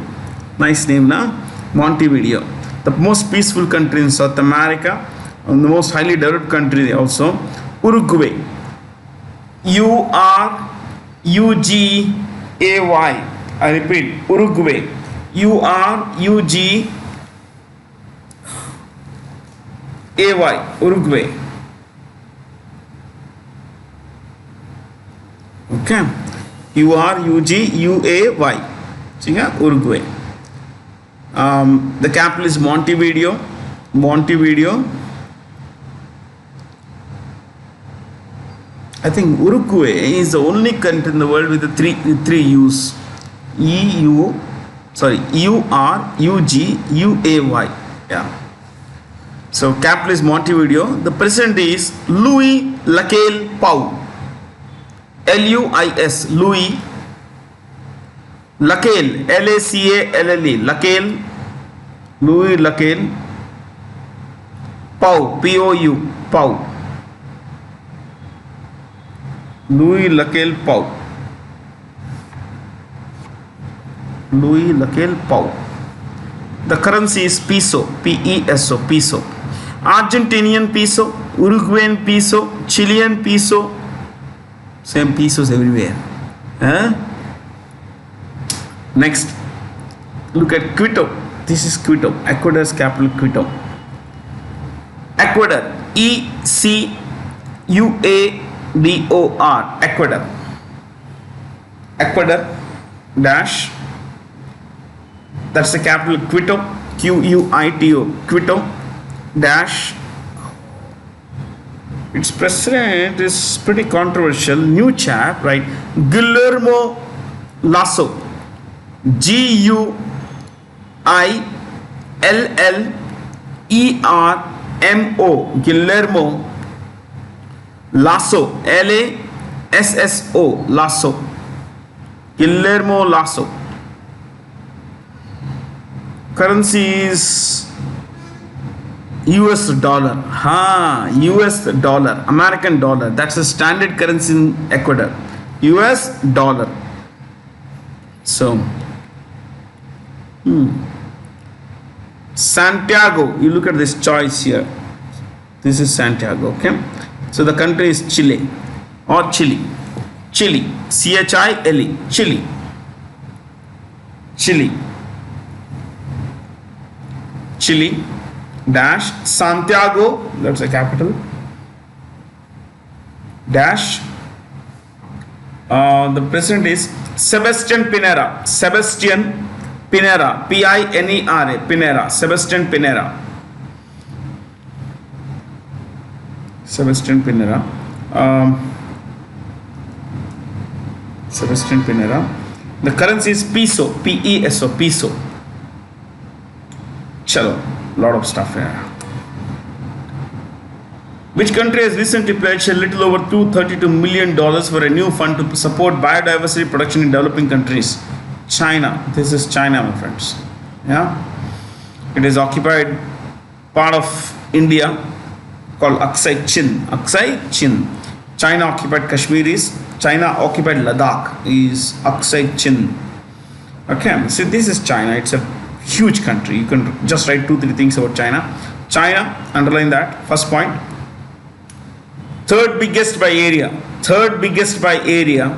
Nice name, na? Montevideo. The most peaceful country in South America, and the most highly developed country also. Uruguay. URUGAY. I repeat, Uruguay. URUGAY. Uruguay. Okay. URUGUAY. Uruguay. The capital is Montevideo. Montevideo. I think Uruguay is the only country in the world with the three U's. URUGUAY. Yeah. So capital is Montevideo. The president is Luis Lacalle Pou. LUIS, Louis Lacalle, LACALLE, Lacalle, Louis Lacalle Pou, POU, Pou, Louis Lacalle Pou, Louis Lacalle Pou. The currency is peso, PESO, peso. Argentinian peso, Uruguayan peso, Chilean peso. Same pesos everywhere. Next, look at Quito. This is Quito. Ecuador's capital, Quito. Ecuador. ECUADOR. Ecuador. Ecuador dash. That's the capital, Quito. QUITO. Quito dash. Its president is pretty controversial. New chap, right? Guillermo Lasso. GUILLERMO. Guillermo Lasso. LASSO. Lasso. Guillermo Lasso. Currency is US dollar. US dollar. American dollar. That's the standard currency in Ecuador. US dollar. So, Santiago. You look at this choice here. This is Santiago. Okay. So the country is Chile or Chile. Chile. CHILE. Chile. Chile. Chile dash Santiago, that's the capital, dash the president is Sebastian Pinera. Sebastian Pinera. PINERA. Pinera. Sebastian Pinera. Sebastian Pinera. Sebastian Pinera. The currency is peso. PESO. Peso. Chalo, lot of stuff here. Which country has recently pledged a little over $232 million for a new fund to support biodiversity production in developing countries? China. This is China, my friends. Yeah, it is occupied part of India called Aksai Chin. Aksai Chin. China occupied Kashmir is. China occupied Ladakh is Aksai Chin. Okay, so this is China. It's a huge country. You can just write 2-3 things about China. China, underline that. First point. Third biggest by area. Third biggest by area.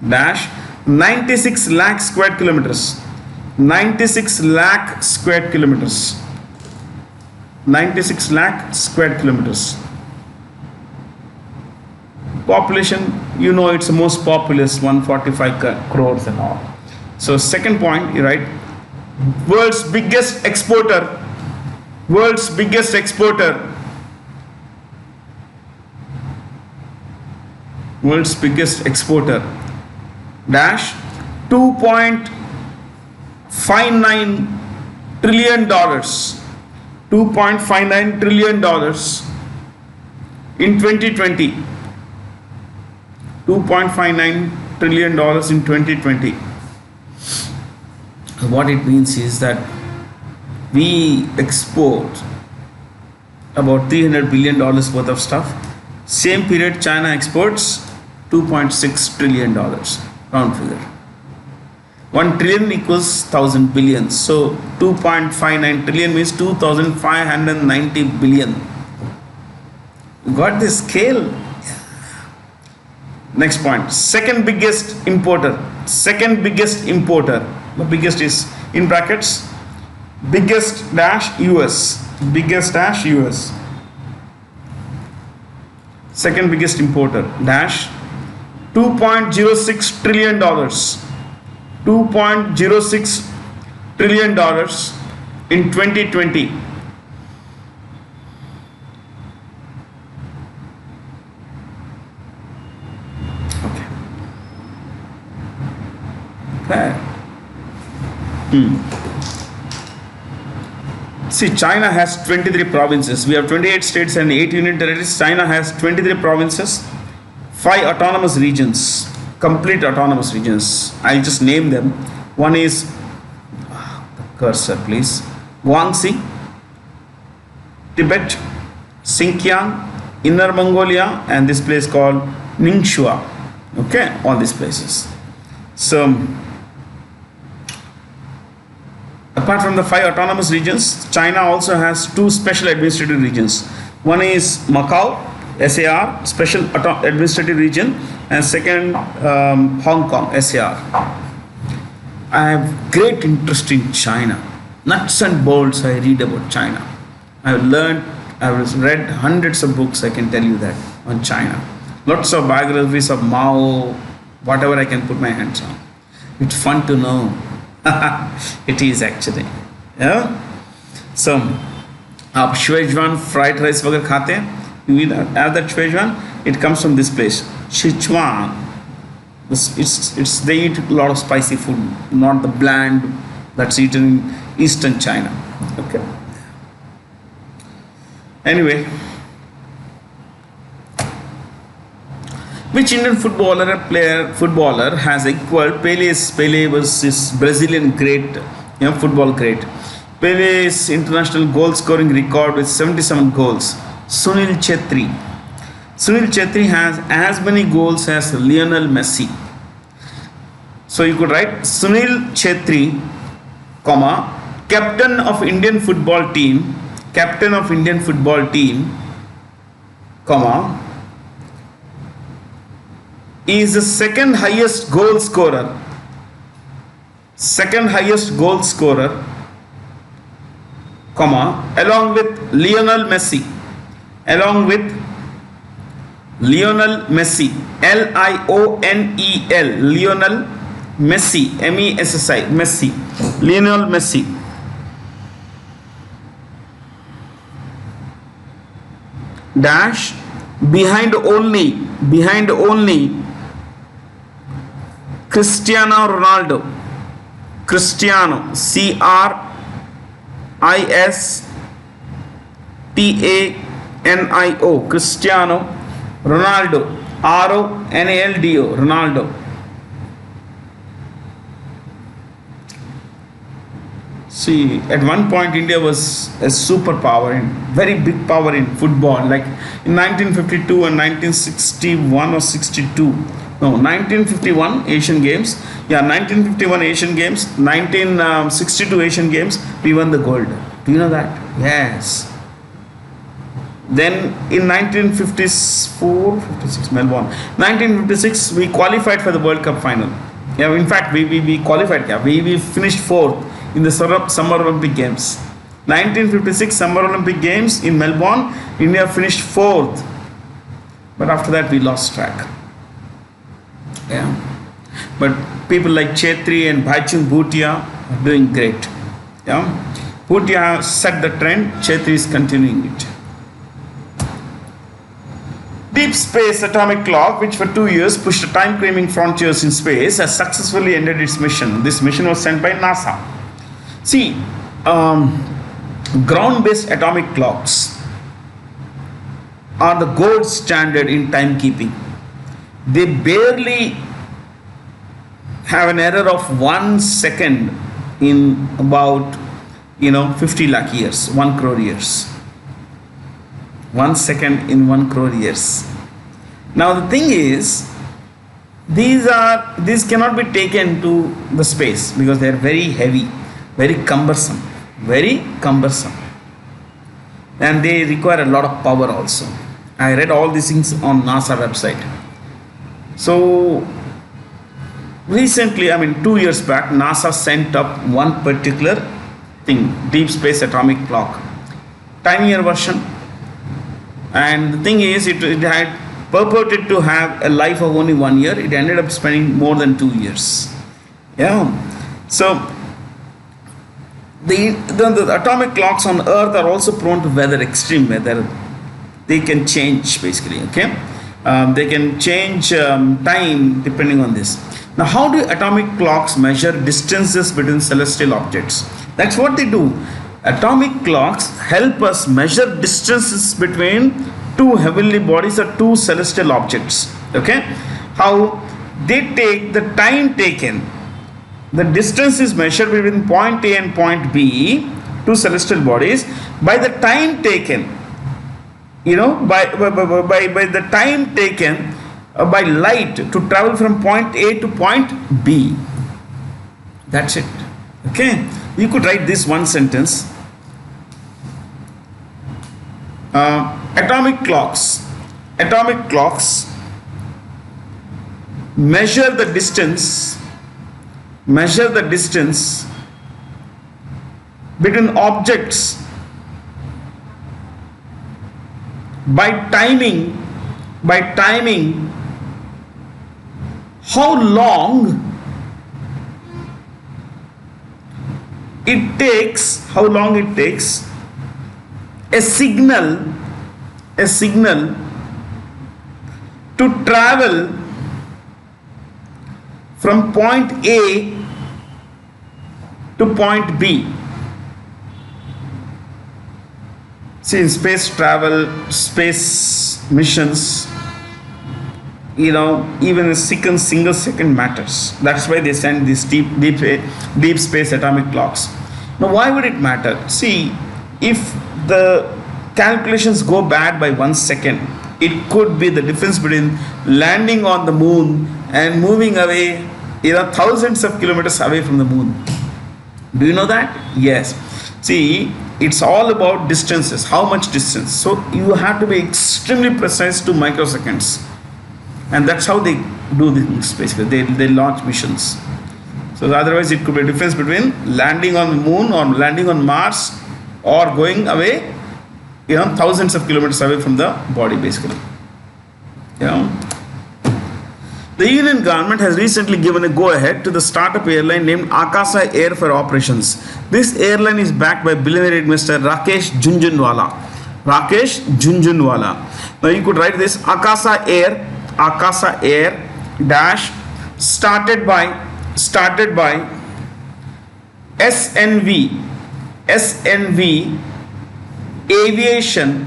Dash 96 lakh square kilometers. 96 lakh square kilometers. 96 lakh square kilometers. Population, you know, it's the most populous, 145 crores and all. So second point, you write world's biggest exporter. World's biggest exporter. World's biggest exporter. Dash 2.59 trillion dollars. 2.59 trillion dollars in 2020. 2.59 trillion dollars in 2020. What it means is that we export about $300 billion worth of stuff. Same period China exports $2.6 trillion, round figure. 1 trillion equals 1000 billion. So 2.59 trillion means 2590 billion. You got this scale? Next point. Second biggest importer. Second biggest importer. The biggest is in brackets. Biggest dash US. Biggest dash US. Second biggest importer. Dash $2.06 trillion. $2.06 trillion in 2020. Okay. See, China has 23 provinces. We have 28 states and 8 union territories. China has 23 provinces, 5 autonomous regions, complete autonomous regions. I'll just name them. One is, cursor please, Guangxi, Tibet, Xinjiang, Inner Mongolia, and this place called Ningxia. Okay, all these places. So, apart from the 5 autonomous regions, China also has 2 special administrative regions. One is Macau, SAR, special administrative region, and second Hong Kong, SAR. I have great interest in China. nuts and bolts I read about China. I've read hundreds of books, I can tell you that, on China. Lots of biographies of Mao, whatever I can put my hands on. It's fun to know. It is actually. Yeah. So, आप Szechuan fried rice वगैरह खाते हैं? You will have that Szechuan. It comes from this place, Szechuan. They eat a lot of spicy food, not the bland that's eaten in Eastern China. Okay. Anyway, which Indian footballer has equaled Pele's? Pele was his Brazilian great, football great. Pele's international goal scoring record with 77 goals. Sunil Chhetri. Sunil Chhetri has as many goals as Lionel Messi. So you could write Sunil Chhetri, comma, captain of Indian football team, comma, is the second highest goal scorer, comma, along with Lionel Messi, Lionel, Lionel Messi, Messi, Lionel Messi. Dash behind only Cristiano Ronaldo, Cristiano, Cristiano Ronaldo, Ronaldo, Ronaldo. See, at one point India was a superpower, very big power in football. Like in 1952 and 1961 or 62. No, 1951 Asian Games. Yeah, 1951 Asian Games, 1962 Asian Games, we won the gold. Do you know that? Yes. Then in 1954, 56 Melbourne, 1956 we qualified for the World Cup final. Yeah, in fact we qualified. Yeah, we finished fourth in the Summer Olympic Games. 1956 Summer Olympic Games in Melbourne, India finished fourth. But after that we lost track. Yeah. But people like Chhetri and Bhaichung Bhutia are doing great. Yeah. Bhutia set the trend, Chhetri is continuing it. Deep Space Atomic Clock, which for 2 years pushed time-claiming frontiers in space, has successfully ended its mission. This mission was sent by NASA. See, ground-based atomic clocks are the gold standard in timekeeping. They barely have an error of 1 second in about 50 lakh years, 1 crore years. 1 second in 1 crore years. Now the thing is, these cannot be taken to the space because they are very heavy, very cumbersome, and they require a lot of power also. I read all these things on NASA website. So recently, 2 years back, NASA sent up one particular thing, Deep Space Atomic Clock, tinier version. And the thing is, it had purported to have a life of only 1 year. It ended up spending more than 2 years. Yeah. So the atomic clocks on Earth are also prone to extreme weather. They can change basically. Okay. They can change time depending on this. Now, how do atomic clocks measure distances between celestial objects? That's what they do. Atomic clocks help us measure distances between two heavenly bodies or two celestial objects. Okay? How they take the time taken. The distance is measured between point A and point B, two celestial bodies, by the time taken. By the time taken by light to travel from point A to point B. That's it. Okay? You could write this one sentence. Atomic clocks measure the distance between objects by timing how long it takes a signal to travel from point A to point B. See, in space travel, space missions, even a single second matters. That's why they send these deep space atomic clocks. Now, why would it matter? See, if the calculations go bad by 1 second, it could be the difference between landing on the moon and moving away, thousands of kilometers away from the moon. Do you know that? Yes. See, it's all about distances. How much distance? So you have to be extremely precise to microseconds. And that's how they do things basically. They launch missions. So otherwise it could be a difference between landing on the moon or landing on Mars or going away, thousands of kilometers away from the body basically. The Union government has recently given a go-ahead to the startup airline named Akasa Air for operations. This airline is backed by billionaire investor Rakesh Jhunjhunwala. Now you could write this Akasa Air dash started by SNV Aviation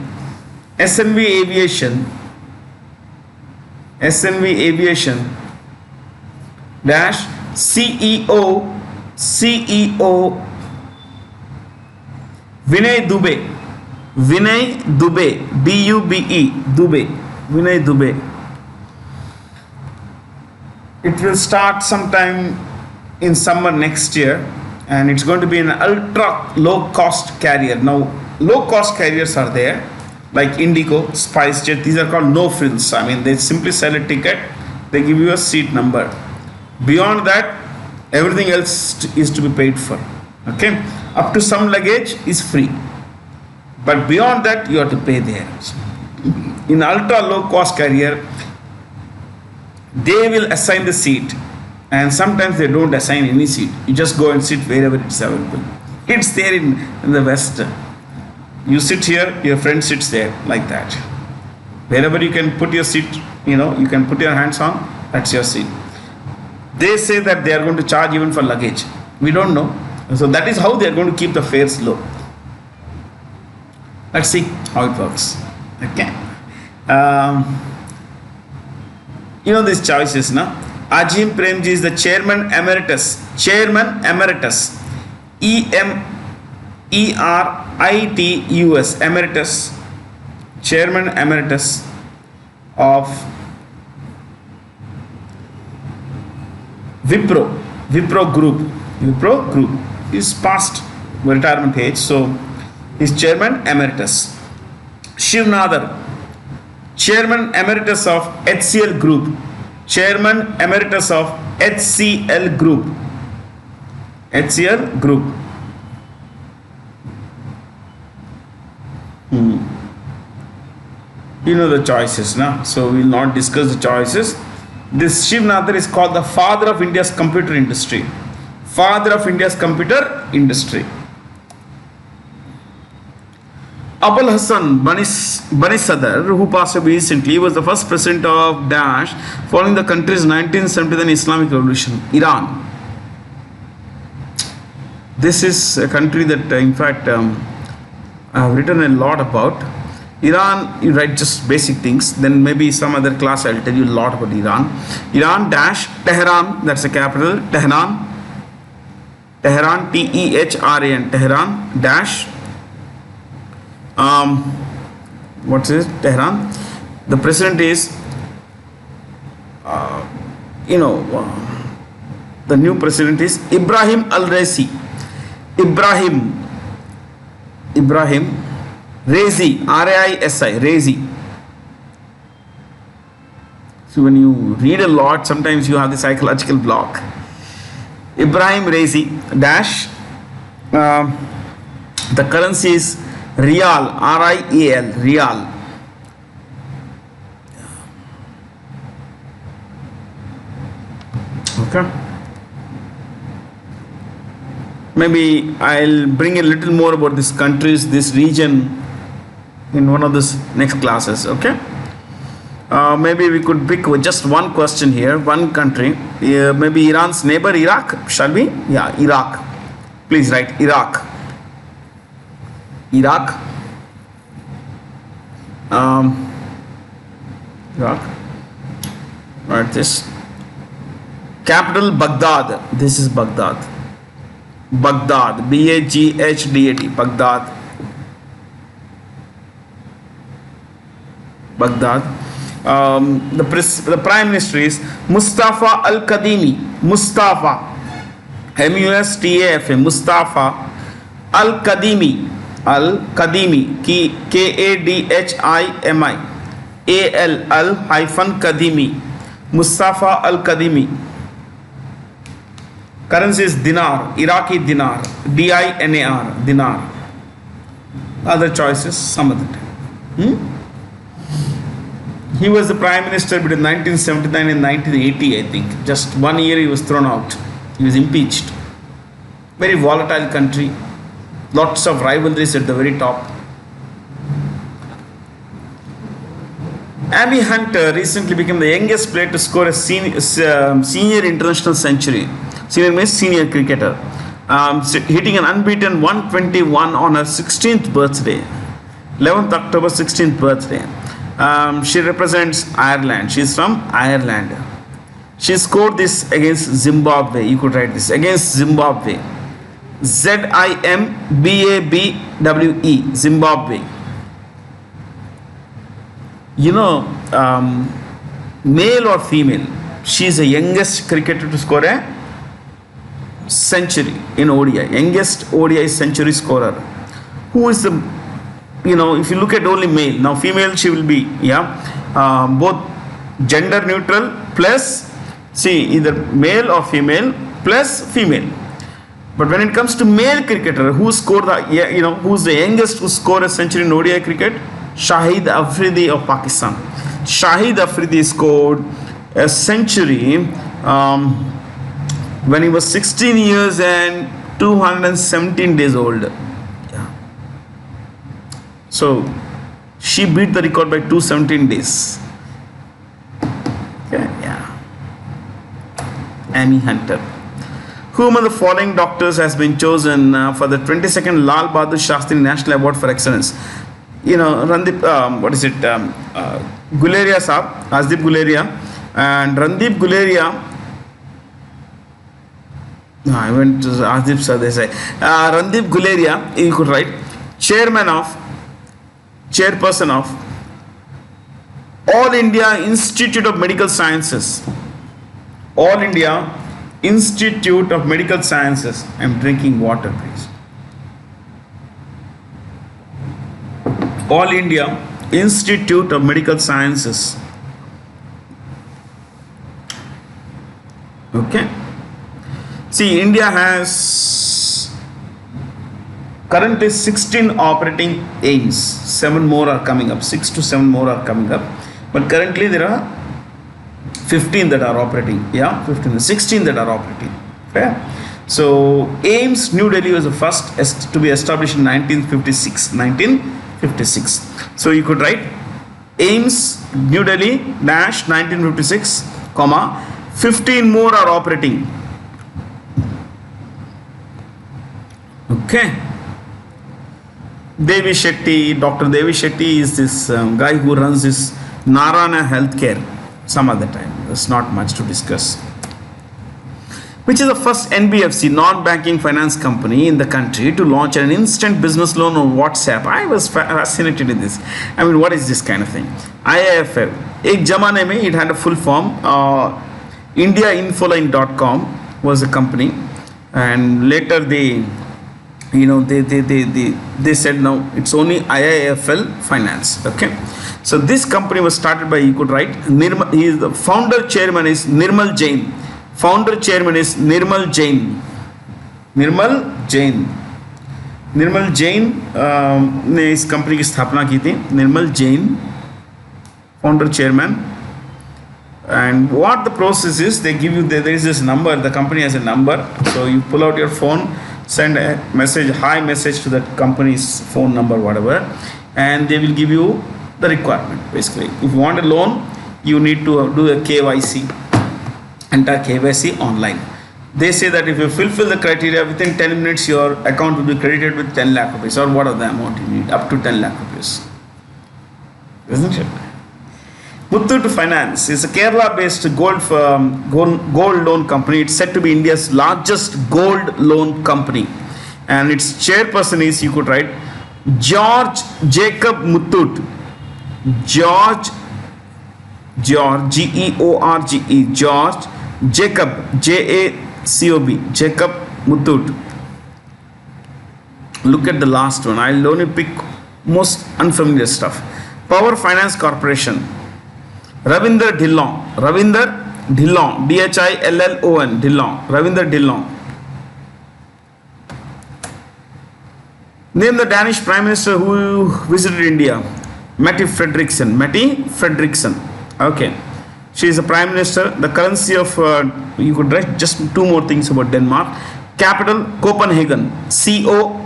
dash CEO Vinay Dubey Vinay Dubey. It will start sometime in summer next year, and it's going to be an ultra low cost carrier. Now, low cost carriers are there like Indigo, SpiceJet. These are called no frills. I mean, they simply sell a ticket, they give you a seat number. Beyond that, everything else is to be paid for. Okay, up to some luggage is free, but beyond that you have to pay there. In ultra low cost carrier, they will assign the seat, and sometimes they don't assign any seat. You just go and sit wherever it's available. It's there in the West. You sit here, your friend sits there, like that. Wherever you can put your seat, you can put your hands on, that's your seat. They say that they are going to charge even for luggage. We don't know. So that is how they are going to keep the fares low. Let's see how it works. Okay. These choices, na? Ajim Premji is the Chairman Emeritus, Emeritus, Chairman Emeritus of Wipro Group. Is past retirement age, so he's Chairman Emeritus. Shiv Nadar, Chairman Emeritus of HCL Group. HCL Group. The choices, now. So we will not discuss the choices. This Shiv Nadar is called the father of India's computer industry. Abul Hassan Bani Sadr, who passed away recently, was the first president of Daesh following the country's 1979 Islamic Revolution, Iran. This is a country that, in fact, I have written a lot about. Iran, you write just basic things, then maybe some other class I'll tell you a lot about Iran. Iran dash Tehran, that's the capital, Tehran, Tehran, Tehran dash what's it? Tehran. The president is the new president is Ibrahim Al-Raisi. Ibrahim Raisi, R-A-I-S-I, Raisi. So when you read a lot, sometimes you have the psychological block. Ibrahim Raisi dash The currency is Rial, R-I-A-L, Rial. Okay. Maybe I'll bring a little more about these countries, this region in one of these next classes. Okay. Maybe we could pick just one question here, one country. Maybe Iran's neighbor, Iraq. Shall we? Yeah, Iraq. Please write Iraq. Iraq. Iraq. Write this. Capital Baghdad. This is Baghdad. Baghdad. B-A-G-H-D-A-D. Baghdad. Baghdad. The Prime Minister is Mustafa Al-Kadhimi. Mustafa. M-U-S-T-A-F-A. Mustafa Al-Kadhimi. Al-Kadhimi. K-A-D-H-I-M-I. A-L-L-Kadhimi. Mustafa Al-Kadhimi. Currency is dinar. Iraqi dinar. D-I-N-A-R. Dinar. Other choices some other time. He was the Prime Minister between 1979 and 1980, I think. Just 1 year he was thrown out. He was impeached. Very volatile country. Lots of rivalries at the very top. Abby Hunter recently became the youngest player to score a senior international century. Senior means senior cricketer. Hitting an unbeaten 121 on her 16th birthday. 11th October 16th birthday. She represents Ireland. She is from Ireland. She scored this against Zimbabwe. You could write this. Against Zimbabwe. Z-I-M-B-A-B-W-E. Zimbabwe. You know, male or female, she is the youngest cricketer to score a century in ODI. Youngest ODI century scorer. Who is the, you know, if you look at only male, now female she will be, both gender neutral plus, see, either male or female plus female. But when it comes to male cricketer, who scored the, who's the youngest who scored a century in ODI cricket? Shahid Afridi of Pakistan. Shahid Afridi scored a century when he was 16 years and 217 days old. Yeah. So she beat the record by 217 days. Okay, yeah. Amy Hunter. Whom of the following doctors has been chosen for the 22nd Lal Bahadur Shastri National Award for Excellence? You know, Randeep, Guleria Saab, Asdeep Guleria, and Randeep Guleria. No, I went to Asdeep Sir, they say. Randeep Guleria, you could write, chairperson of All India Institute of Medical Sciences. All India Institute of Medical Sciences. I'm drinking water, please. All India Institute of Medical Sciences. Okay. See, India has currently 16 operating aims. 7 more are coming up. 6 to 7 more are coming up. But currently there are 15 that are operating. Yeah, 15. 16 that are operating. Fair. So, AIMS New Delhi was the first to be established in 1956. 1956. So you could write AIMS New Delhi dash 1956, comma 15 more are operating. Okay. Devi Shetty, Dr. Devi Shetty is this guy who runs this Narana Healthcare. Some other time. There's not much to discuss. Which is the first Nbfc, non-banking finance company in the country to launch an instant business loan on WhatsApp. I was fascinated in this. I mean, what is this kind of thing? IIFL. Ek zamane mein, it had a full form. IndiaInfoline.com was a company, and later they said now it's only IIFL Finance. Okay. So this company was started by, you could write, he is the founder chairman is Nirmal Jain. Founder chairman is Nirmal Jain. Nirmal Jain. Nirmal Jain ने इस company की स्थापना की थी. Nirmal Jain, founder chairman. And what the process is, they give you, there is this number, the company has a number, so you pull out your phone, send a message, hi message to that company's phone number, whatever, and they will give you the requirement. Basically, if you want a loan, you need to do a KYC, enter KYC online. They say that if you fulfill the criteria, within 10 minutes your account will be credited with 10 lakh rupees, or what are the amount you need, up to 10 lakh rupees, isn't it? Muthoot Finance is a Kerala-based gold loan company. It's said to be India's largest gold loan company, and its chairperson is, you could write, George Jacob Muthoot. George George George Jacob Jacob Jacob Muthoot. Look at the last one. I'll only pick most unfamiliar stuff. Power Finance Corporation. Ravinder Dhillon, Dhillon, Dhillon, Ravinder Dhillon. Name the Danish Prime Minister who visited India. Mette Frederiksen. Okay, she is the Prime Minister. The currency of, you could write just two more things about Denmark. Capital, Copenhagen, Copenhagen,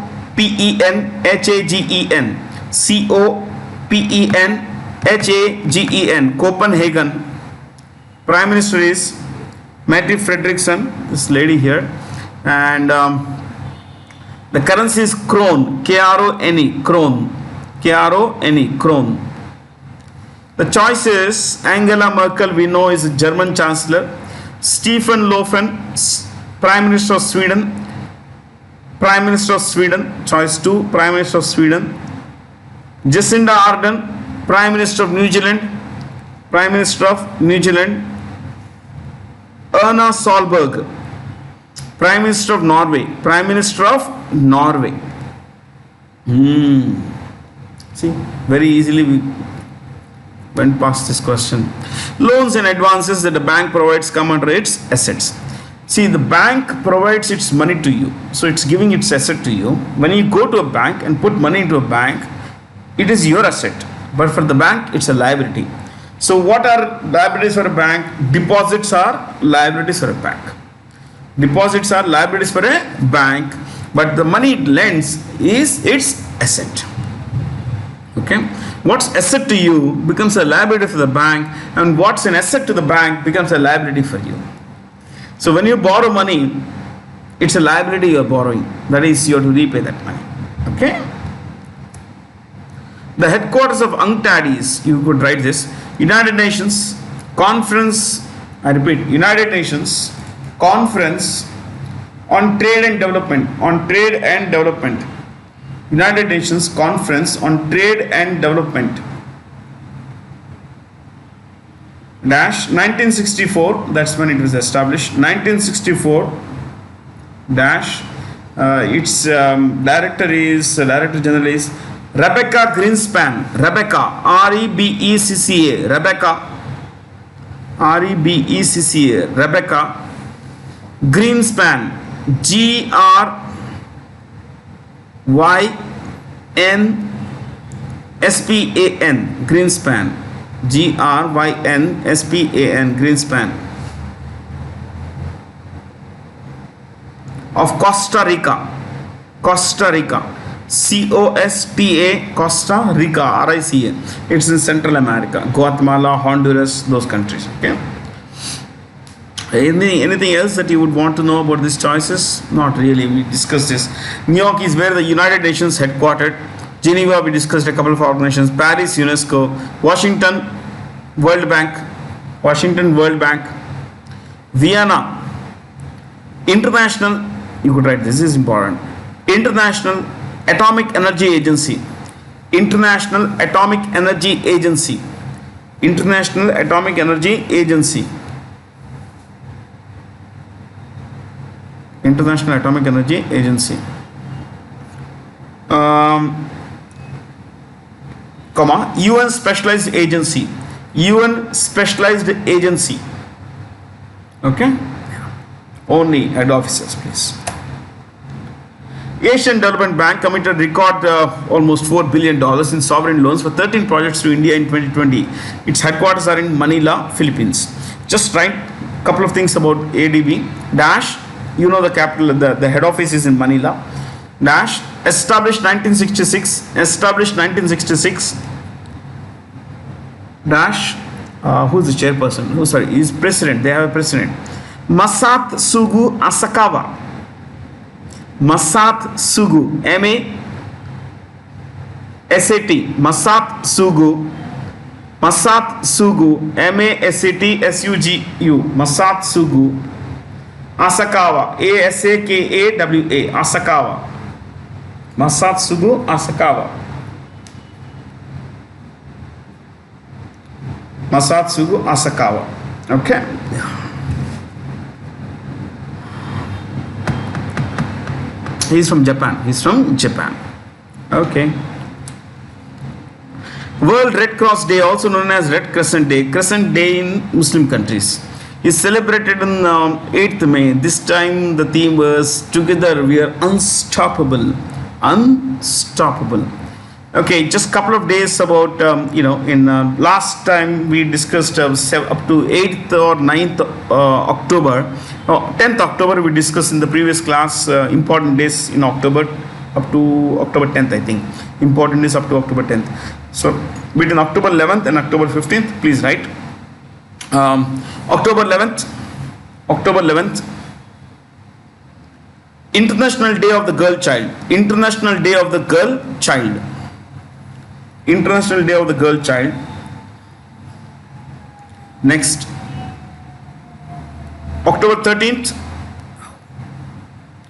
Copenhagen, Copenhagen. Prime Minister is Mette Frederiksen, this lady here, and the currency is krone, Krone, krone. The choice is Angela Merkel, we know, is a German Chancellor. Stefan Löfven, Prime Minister of Sweden. Choice 2, Prime Minister of Sweden. Jacinda Ardern, Prime Minister of New Zealand. Erna Solberg, Prime Minister of Norway. See, very easily we went past this question. Loans and advances that the bank provides come under its assets. See, the bank provides its money to you, so it's giving its asset to you. When you go to a bank and put money into a bank, it is your asset, but for the bank it's a liability. So what are liabilities for a bank? Deposits are liabilities for a bank. Deposits are liabilities for a bank, but the money it lends is its asset. Okay, what's asset to you becomes a liability for the bank, and what's an asset to the bank becomes a liability for you. So when you borrow money, it's a liability you are borrowing, that is, you have to repay that money. Okay, the headquarters of UNCTAD is, you could write this, United Nations Conference, I repeat, United Nations Conference on Trade and Development, United Nations Conference on Trade and Development, dash 1964, that's when it was established. 1964 dash, its director general is Rebecca Greenspan. Rebecca, R-E-B-E-C-C-A, Rebecca Greenspan, G-R-Y-N-S-P-A-N, Greenspan, Greenspan, of Costa Rica, C-O-S-T-A, Costa Rica, R-I-C-A. It's in Central America, Guatemala, Honduras, those countries. Okay. Anything else that you would want to know about these choices? Not really. We discussed this. New York is where the United Nations headquartered. Geneva, we discussed a couple of organizations. Paris, UNESCO. Washington, World Bank. Vienna, International, you could write this is important, International Atomic Energy Agency. International Atomic Energy Agency. UN Specialized Agency. Okay, only head officers, please. Asian Development Bank committed record almost $4 billion in sovereign loans for 13 projects to India in 2020. Its headquarters are in Manila, Philippines. Just write a couple of things about ADB. Dash, you know the capital, the head office is in Manila. Dash, established 1966. Established 1966. Dash, who's the chairperson? Oh, sorry, he's president. They have a president. Masat Sugu Asakawa. Masat Sugu, M-A-S-A-T, Masat Sugu, Masat Sugu, M-A-S-A-T-S-U-G-U, Masat Sugu, Asakawa, A-S-A-K-A-W-A, Asakawa, Masat Sugu Asakawa, Masat Sugu Asakawa, okay. He's from Japan. He's from Japan. Okay. World Red Cross Day, also known as Red Crescent Day. Crescent Day in Muslim countries is celebrated on 8th May. This time the theme was "Together we are unstoppable." Unstoppable. Okay, just couple of days about in last time we discussed up to 8th or 9th October, 10th October we discussed in the previous class important days in October up to October 10th, I think. Important is up to October 10th. So between October 11th and October 15th, please write. October 11th, International Day of the Girl Child. International Day of the Girl Child. International Day of the Girl Child. Next, October 13th.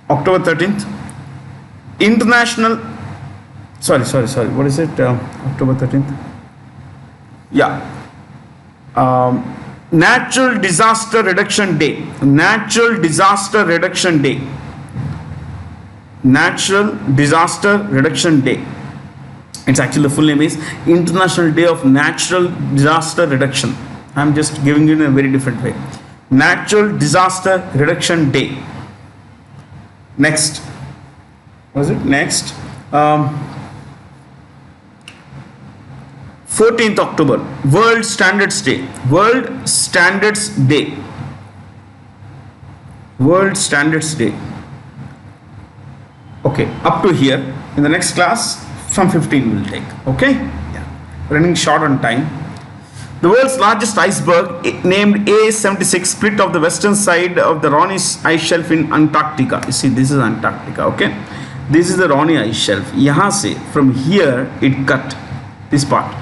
October 13th. International. Sorry. What is it? October 13th. Yeah. Natural Disaster Reduction Day. Natural Disaster Reduction Day. Natural Disaster Reduction Day. It's actually the full name is International Day of Natural Disaster Reduction. I'm just giving it in a very different way. Natural Disaster Reduction Day. Next. What is it? Next. 14th October. World Standards Day. World Standards Day. World Standards Day. Okay, up to here. In the next class, from 15 we'll take. Okay? Yeah. Running short on time. The world's largest iceberg, named A76, split off the western side of the Ronnie ice shelf in Antarctica. You see, this is Antarctica. Okay? This is the Ronnie ice shelf. Yahan se, from here, it cut this part.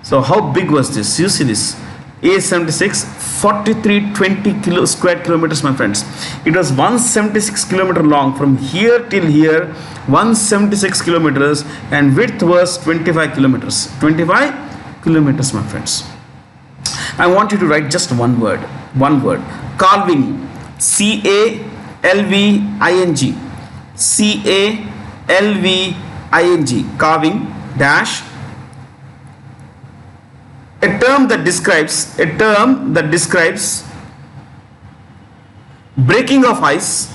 So how big was this? You see this. A76, 4320 square kilometers, my friends. It was 176 kilometer long from here till here, 176 kilometers, and width was 25 kilometers. 25 kilometers, my friends. I want you to write just one word. One word. Calving. C-A-L-V-I-N-G. C-A-L-V-I-N-G. Calving dash. A term that describes breaking of ice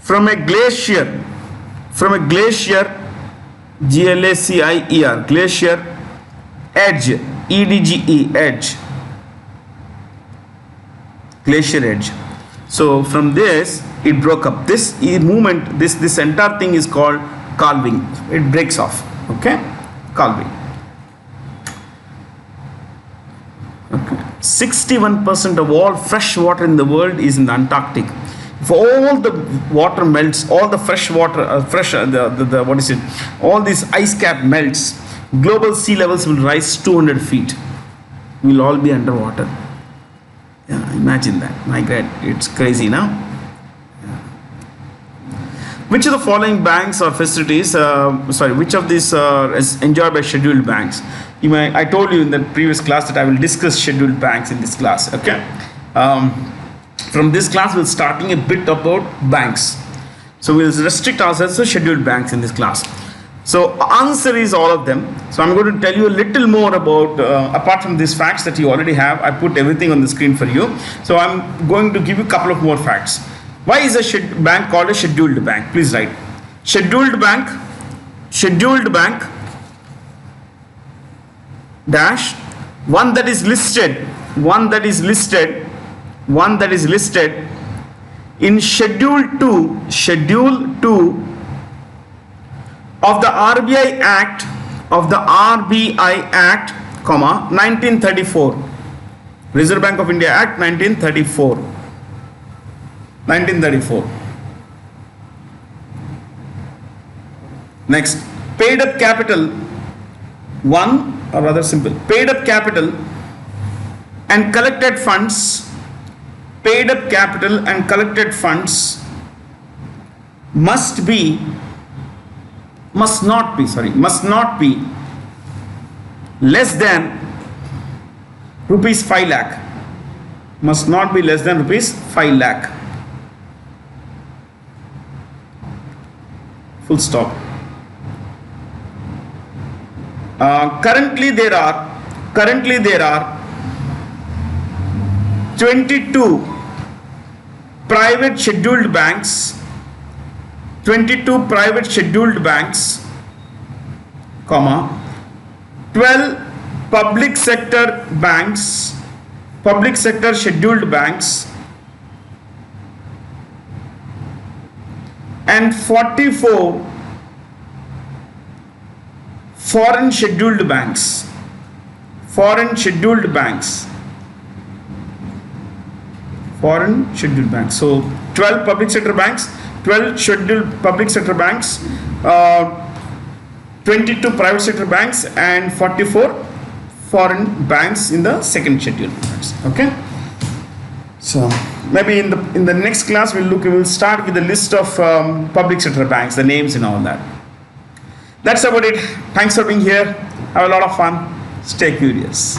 from a glacier, G-L-A-C-I-E-R, glacier edge, E-D-G-E, edge, glacier edge. So from this it broke up. This movement, this entire thing is called calving. It breaks off. Okay, calving. Okay. 61% of all fresh water in the world is in the Antarctic. If all the water melts, all the fresh water, what is it? All this ice cap melts, global sea levels will rise 200 feet. We'll all be underwater. Yeah, imagine that. My God, it's crazy now. Which of the following banks or facilities, which of these is enjoyed by scheduled banks? I told you in the previous class that I will discuss scheduled banks in this class. Okay. From this class, we'll starting a bit about banks. So we'll restrict ourselves to scheduled banks in this class. So answer is all of them. So I'm going to tell you a little more about, apart from these facts that you already have, I put everything on the screen for you. So I'm going to give you a couple of more facts. Why is a bank called a scheduled bank? Please write. Scheduled bank dash, one that is listed in Schedule 2 of the RBI Act, comma, 1934. Reserve Bank of India Act 1934. Next, paid up capital, one, or rather simple, paid up capital and collected funds, must not be less than rupees 5 lakh. Must not be less than rupees 5 lakh. Full stop. Currently there are 22 private scheduled banks, comma, 12 public sector scheduled banks, and 44 foreign scheduled banks. So 12 public sector banks, 12 scheduled public sector banks, 22 private sector banks, and 44 foreign banks in the second scheduled banks. Okay. So maybe in the next class we will start with the list of public sector banks, the names and all that. That's about it. Thanks for being here. Have a lot of fun. Stay curious.